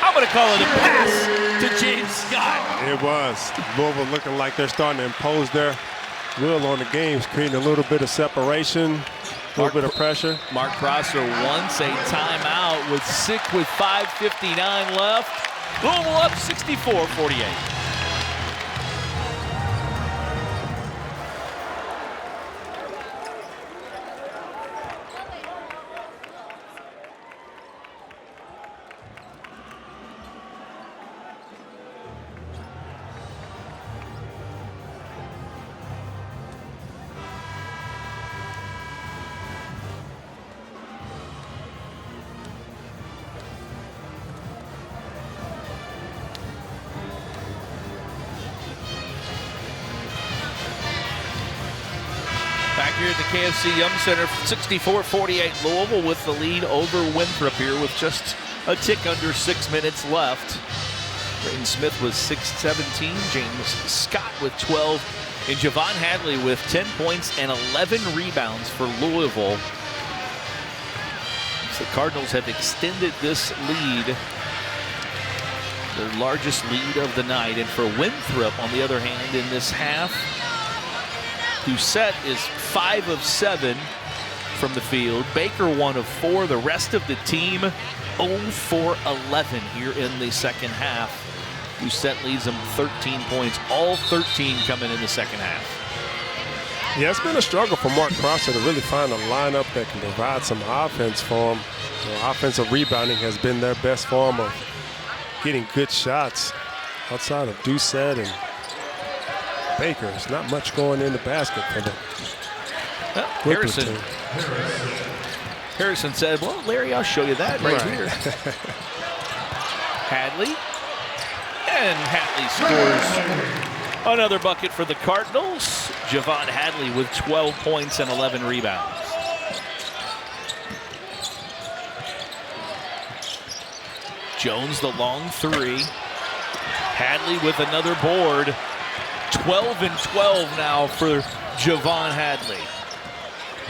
I'm going to call it a pass to James Scott. It was. Louisville looking like they're starting to impose their will on the games, creating a little bit of separation, a little bit of pressure. Mark Prosser wants a timeout with 5:59 left. Louisville up 64-48. the KFC Yum Center. 64-48 Louisville with the lead over Winthrop here with just a tick under 6 minutes left. Reyne Smith with 6-17. James Scott with 12. And J'Vonne Hadley with 10 points and 11 rebounds for Louisville. So the Cardinals have extended this lead, their largest lead of the night. And for Winthrop, on the other hand, in this half, Doucette is 5 of 7 from the field. Baker 1 of 4. The rest of the team 0 for 11 here in the second half. Doucette leads them 13 points, all 13 coming in the second half. Yeah, it's been a struggle for Mark Prosser to really find a lineup that can provide some offense for him. You know, offensive rebounding has been their best form of getting good shots outside of Doucette and Baker. There's not much going in the basket for them. Harrison said, well, Larry, I'll show you that right here. Hadley. And Hadley scores another bucket for the Cardinals. J'Vonne Hadley with 12 points and 11 rebounds. Jones, the long three. Hadley with another board. 12 and 12 now for J'Vonne Hadley.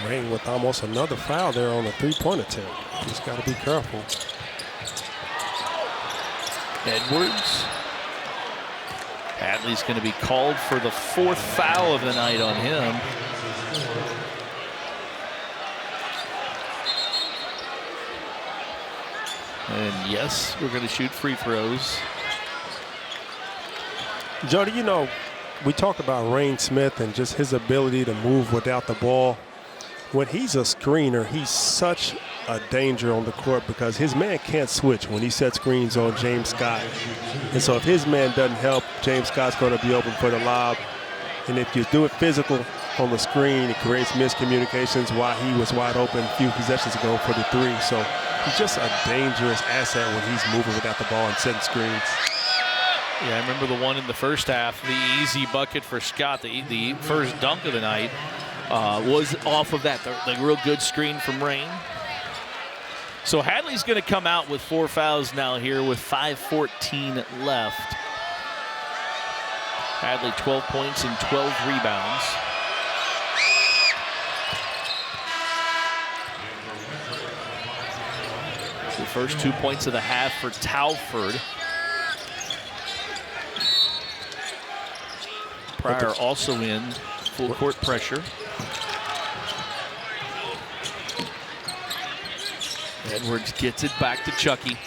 Reyne with almost another foul there on the three-point attempt. Just got to be careful. Edwards. Hadley's going to be called for the 4th foul of the night on him. And yes, we're going to shoot free throws. Jody, you know, we talked about Reyne Smith and just his ability to move without the ball. When he's a screener, he's such a danger on the court because his man can't switch when he sets screens on James Scott. And so if his man doesn't help, James Scott's going to be open for the lob. And if you do it physical on the screen, it creates miscommunications while he was wide open a few possessions ago for the 3. So he's just a dangerous asset when he's moving without the ball and setting screens. Yeah, I remember the one in the first half, the easy bucket for Scott, the first dunk of the night. Was off of that, the real good screen from Reyne. So Hadley's going to come out with 4 fouls now here with 5:14 left. Hadley 12 points and 12 rebounds. The first 2 points of the half for Talford. Pryor also in full court pressure. Edwards gets it back to Chucky.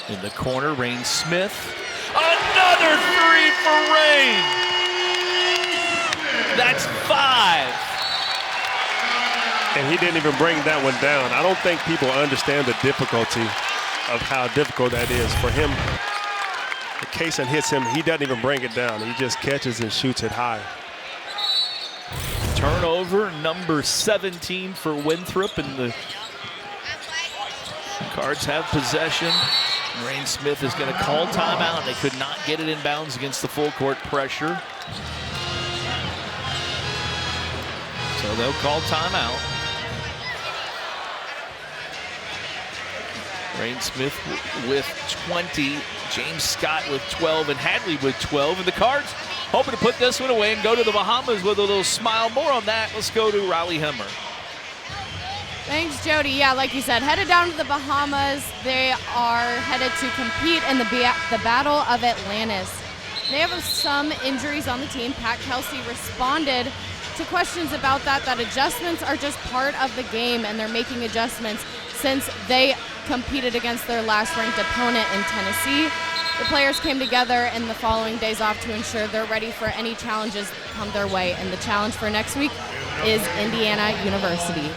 In the corner, Reyne Smith. Another 3 for Reyne. That's 5. And he didn't even bring that one down. I don't think people understand the difficulty of how difficult that is for him. The Kaysen hits him, he doesn't even bring it down. He just catches and shoots it high. Turnover number 17 for Winthrop, and the Cards have possession. Reyne Smith is going to call timeout. They could not get it in bounds against the full court pressure. So they'll call timeout. Reyne Smith with 20, James Scott with 12, and Hadley with 12. And the Cards hoping to put this one away and go to the Bahamas with a little smile. More on that. Let's go to Riley Hemmer. Thanks, Jody. Yeah, like you said, headed down to the Bahamas. They are headed to compete in the Battle of Atlantis. They have some injuries on the team. Pat Kelsey responded to questions about that adjustments are just part of the game, and they're making adjustments since they competed against their last-ranked opponent in Tennessee. The players came together in the following days off to ensure they're ready for any challenges that come their way, and the challenge for next week is Indiana University.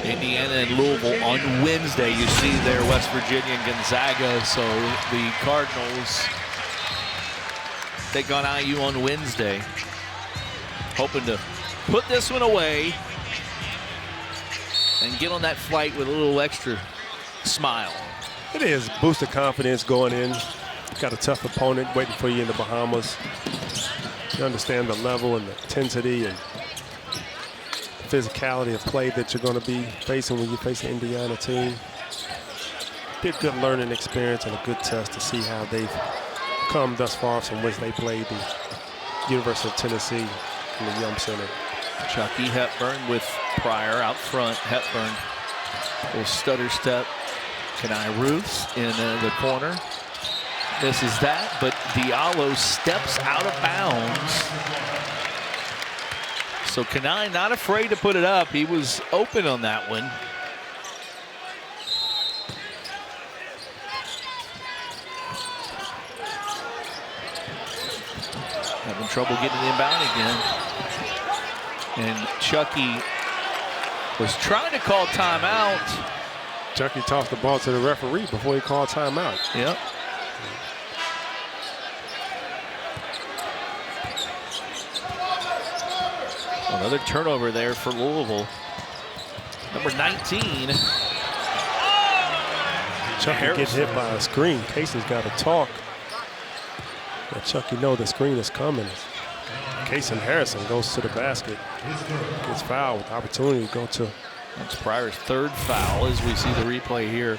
Indiana and Louisville on Wednesday. You see there West Virginia and Gonzaga, so the Cardinals take on IU on Wednesday. Hoping to put this one away and get on that flight with a little extra smile. It is. Boosted confidence going in. Got a tough opponent waiting for you in the Bahamas. You understand the level and the intensity and physicality of play that you're going to be facing when you face an Indiana team. Be a good learning experience and a good test to see how they've come thus far from which they played the University of Tennessee in the Yum Center. Chucky Hepburn with Pryor out front. Hepburn will stutter step. Kenai Ruths in the corner. Misses that, but Diallo steps out of bounds. So Kenai not afraid to put it up. He was open on that one. Having trouble getting it inbound again. And Chucky was trying to call timeout. Chucky tossed the ball to the referee before he called timeout. Yep. Another turnover there for Louisville. Number 19. Chucky gets hit by a screen. Casey's got to talk. Let Chucky know the screen is coming. Casey Harrison goes to the basket. Gets fouled with opportunity to go to. That's Pryor's third foul as we see the replay here.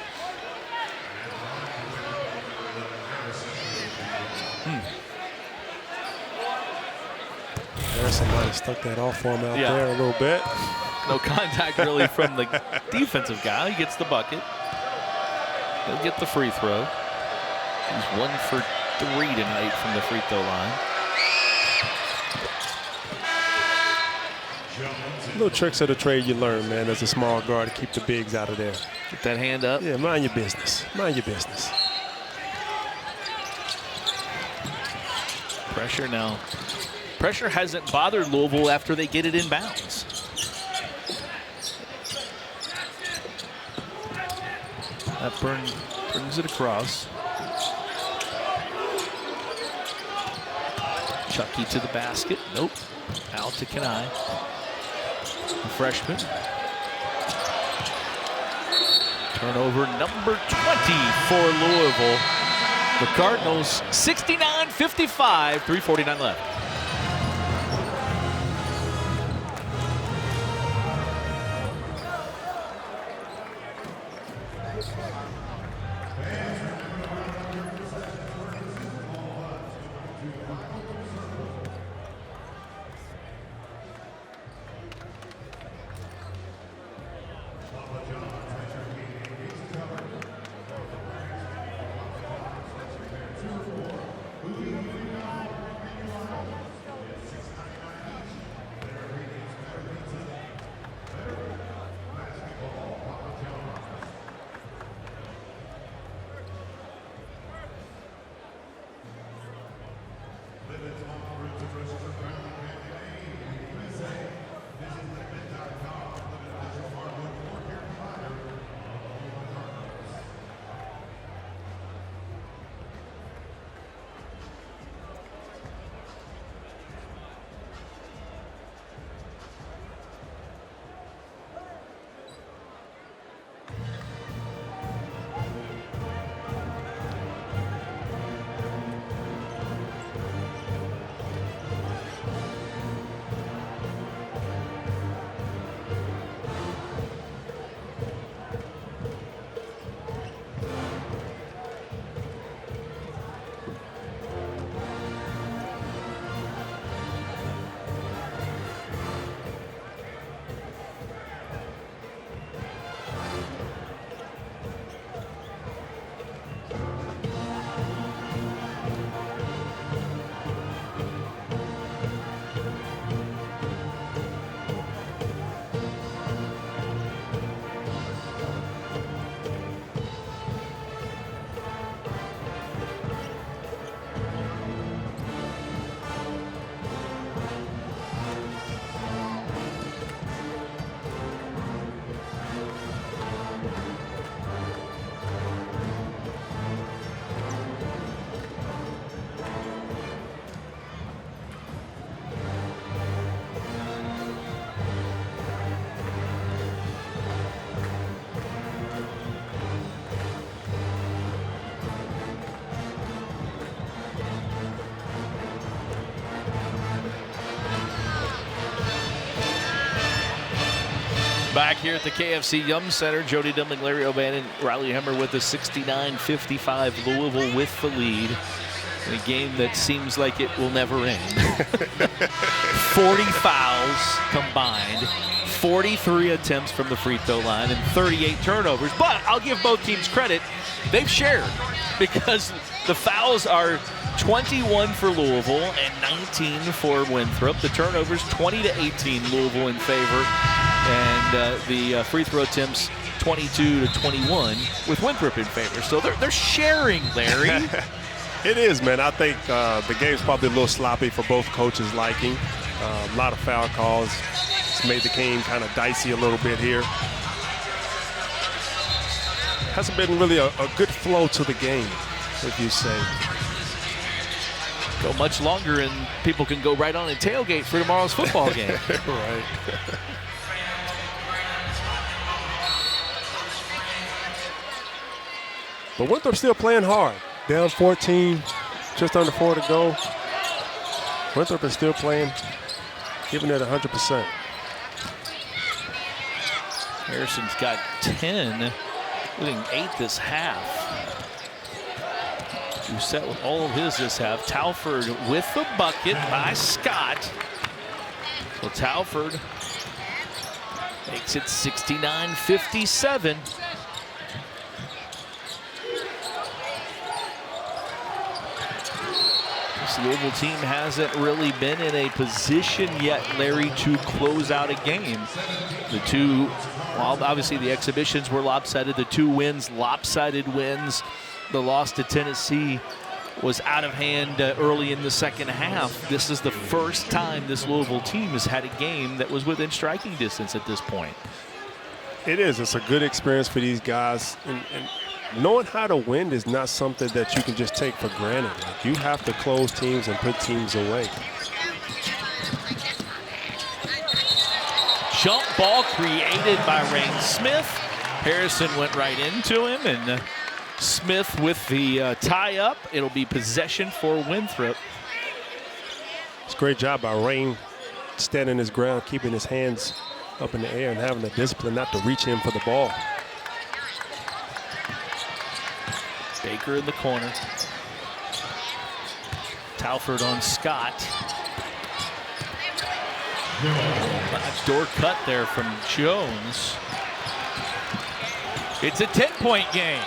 Harrison might have stuck that off for him out there a little bit. No contact really from the defensive guy. He gets the bucket. He'll get the free throw. He's 1 for 3 tonight from the free throw line. Little tricks of the trade you learn, man, as a small guard to keep the bigs out of there. Get that hand up. Yeah, mind your business. Mind your business. Pressure now. Pressure hasn't bothered Louisville after they get it in bounds. Hepburn brings it across. Chucky to the basket. Nope. Out to Kenai. The freshman. Turnover number 20 for Louisville. The Cardinals 69-55, 3:49 left. Back here at the KFC Yum Center, Jody Dimling, Larry O'Bannon, Riley Hemmer with a 69-55 Louisville with the lead. In a game that seems like it will never end. 40 fouls combined, 43 attempts from the free throw line, and 38 turnovers. But I'll give both teams credit. They've shared because the fouls are 21 for Louisville and 19 for Winthrop. The turnovers 20-18 Louisville in favor, and the free throw attempts 22-21 with Winthrop in favor. So they're sharing, Larry. It is, man. I think the game's probably a little sloppy for both coaches' liking. A lot of foul calls. It's made the game kind of dicey a little bit here. Hasn't been really a good flow to the game, if you say. Go much longer and people can go right on and tailgate for tomorrow's football game. Right. But Winthrop still playing hard. Down 14, just under 4 to go. Winthrop is still playing, giving it 100%. Harrison's got 10, including 8 this half. Set with all of his this half. Talford with the bucket by Scott. So Talford makes it 69-57. This Louisville team hasn't really been in a position yet, Larry, to close out a game. The two, well, obviously the exhibitions were lopsided. The 2 wins, lopsided wins. The loss to Tennessee was out of hand early in the second half. This is the first time this Louisville team has had a game that was within striking distance at this point. It is. It's a good experience for these guys. And knowing how to win is not something that you can just take for granted. Like, you have to close teams and put teams away. Jump ball created by Reyne Smith. Harrison went right into him, and Smith with the tie-up. It'll be possession for Winthrop. It's a great job by Reyne, standing his ground, keeping his hands up in the air and having the discipline not to reach in for the ball. Baker in the corner. Talford on Scott. Backdoor cut there from Jones. It's a 10-point game.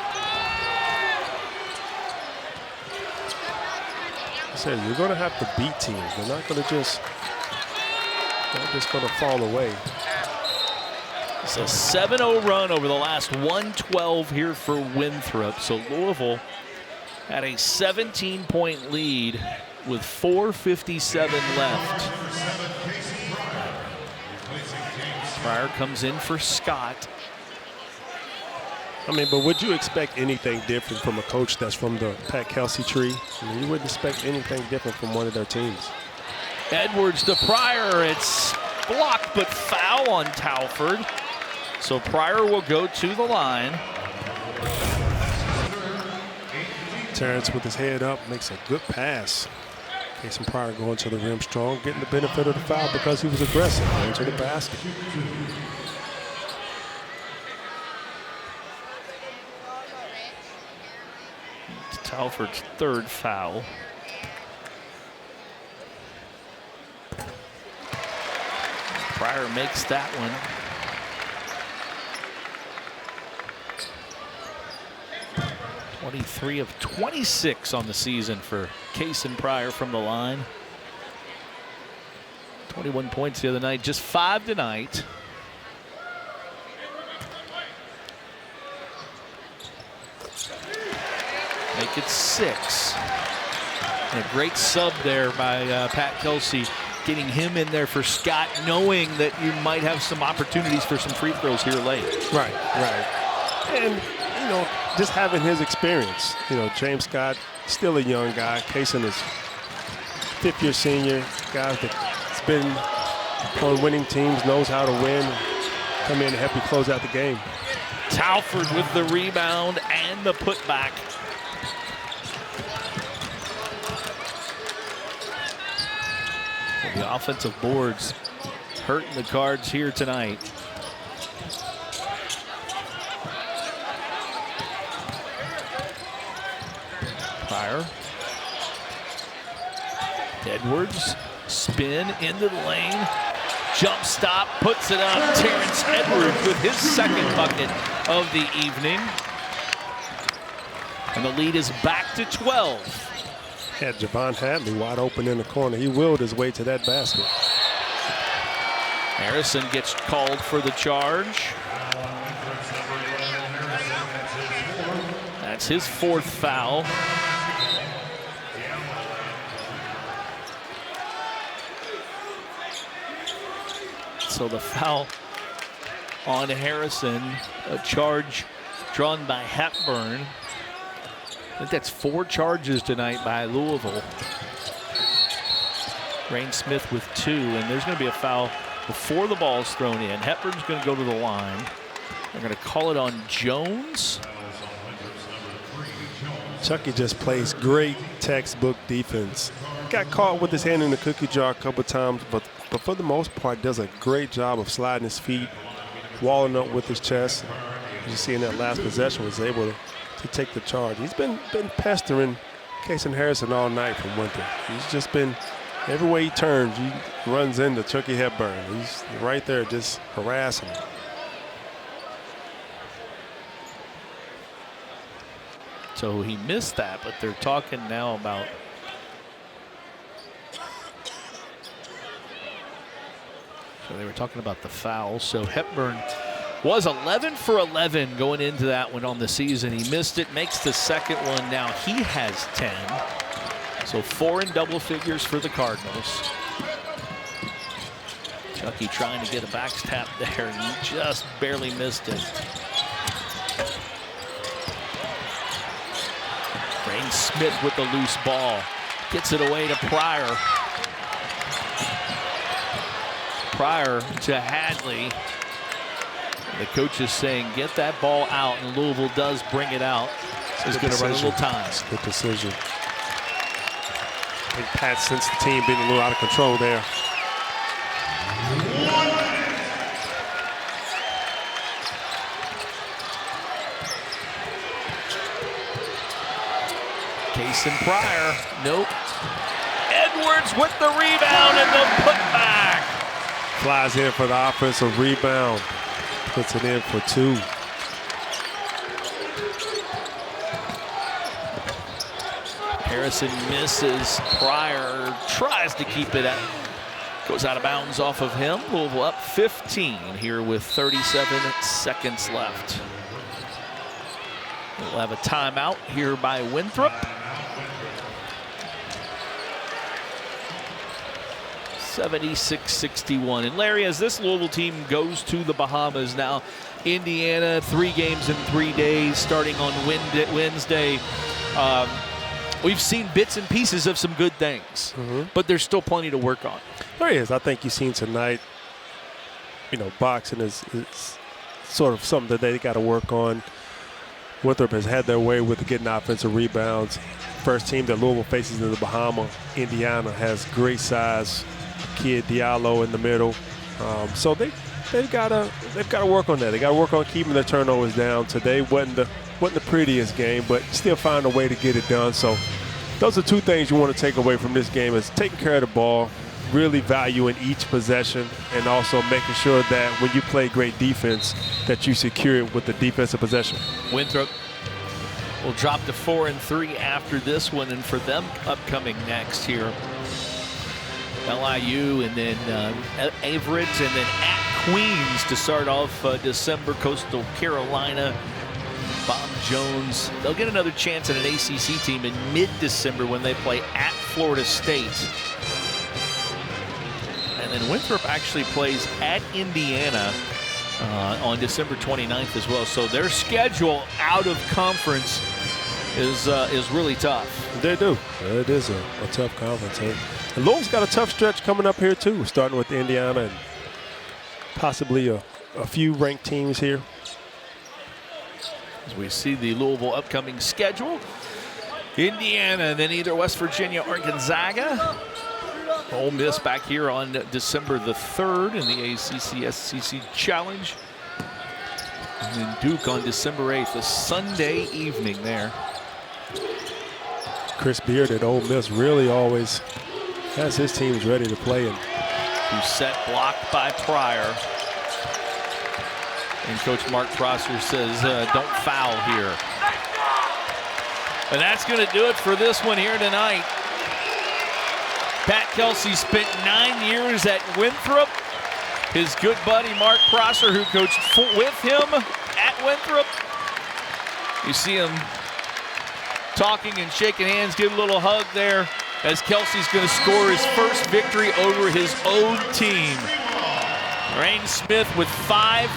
I said, you're going to have to beat teams. They're not going to just going to fall away. It's a 7-0 run over the last 112 here for Winthrop. So Louisville had a 17-point lead with 4:57 left. Pryor comes in for Scott. I mean, but would you expect anything different from a coach that's from the Pat Kelsey tree? I mean, you wouldn't expect anything different from one of their teams. Edwards to Pryor. It's blocked, but foul on Talford. So Pryor will go to the line. Terrence with his head up makes a good pass. Jason Pryor going to the rim strong, getting the benefit of the foul because he was aggressive going to the basket. Talford's 3rd foul. Pryor makes that one. 23 of 26 on the season for Cason Pryor from the line. 21 points the other night, just 5 tonight. Make it 6. And a great sub there by Pat Kelsey, getting him in there for Scott, knowing that you might have some opportunities for some free throws here late. Right, right. And, you know, just having his experience. You know, James Scott, still a young guy. Cason is 5th-year senior, guy that's been on winning teams, knows how to win, come in and help you close out the game. Talford with the rebound and the putback. The offensive boards hurting the Cards here tonight. Pryor. Edwards, spin into the lane. Jump stop, puts it up. Terrence Edwards with his second bucket of the evening. And the lead is back to 12. Had J'Vonne Hadley wide open in the corner. He willed his way to that basket. Harrison gets called for the charge. That's his fourth foul. So the foul on Harrison, a charge drawn by Hepburn. I think that's 4 charges tonight by Louisville. Reyne Smith with 2, and there's going to be a foul before the ball's thrown in. Hepburn's going to go to the line. They're going to call it on Jones. Chucky just plays great textbook defense. Got caught with his hand in the cookie jar a couple times, but for the most part does a great job of sliding his feet, walling up with his chest. As you see in that last possession, was able to take the charge. He's been pestering Casey Harrison all night from Winthrop. He's just been, every way he turns, he runs into Chucky Hepburn. He's right there just harassing him. So he missed that, but they're talking now about so they were talking about the foul. So Hepburn was 11 for 11 going into that one on the season. He missed it, makes the second one. Now he has 10. So 4 in double figures for the Cardinals. Chucky trying to get a backstop there, and he just barely missed it. Reyne Smith with the loose ball. Gets it away to Pryor. Pryor to Hadley. The coach is saying, get that ball out, and Louisville does bring it out. He's going to run a little time. Good decision. I think Pat sensed the team being a little out of control there. Case and Pryor, nope. Edwards with the rebound and the putback. Flies in for the offensive rebound. Puts it in for 2. Harrison misses. Pryor tries to keep it out. Goes out of bounds off of him. Louisville up 15 here with 37 seconds left. We'll have a timeout here by Winthrop. 76-61. And Larry, as this Louisville team goes to the Bahamas now, Indiana, 3 games in 3 days, starting on Wednesday. We've seen bits and pieces of some good things, but there's still plenty to work on. There is. I think you've seen tonight, you know, boxing is sort of something that they got to work on. Winthrop has had their way with getting offensive rebounds. First team that Louisville faces in the Bahamas, Indiana, has great size. Kid Diallo in the middle, so they've got to work on that. They got to work on keeping their turnovers down. Today wasn't the prettiest game, but still find a way to get it done. So those are 2 things you want to take away from this game: is taking care of the ball, really valuing each possession, and also making sure that when you play great defense, that you secure it with the defensive possession. Winthrop will drop to 4-3 after this one, and for them upcoming next here, LIU, and then Averett, and then at Queens to start off December. Coastal Carolina, Bob Jones. They'll get another chance at an ACC team in mid-December when they play at Florida State. And then Winthrop actually plays at Indiana on December 29th as well. So their schedule out of conference is really tough. They do. It is a tough conference. And Louisville's got a tough stretch coming up here too, starting with Indiana and possibly a few ranked teams here. As we see the Louisville upcoming schedule, Indiana, then either West Virginia or Gonzaga. Ole Miss back here on December the 3rd in the ACC-SEC Challenge. And then Duke on December 8th, a Sunday evening there. Chris Beard at Ole Miss really always has his teams ready to play. And Set blocked by Pryor. And Coach Mark Prosser says, don't foul here. And that's going to do it for this one here tonight. Pat Kelsey spent 9 years at Winthrop. His good buddy Mark Prosser, who coached with him at Winthrop. You see him talking and shaking hands, give a little hug there as Kelsey's going to score his first victory over his old team. Reyne Smith with 5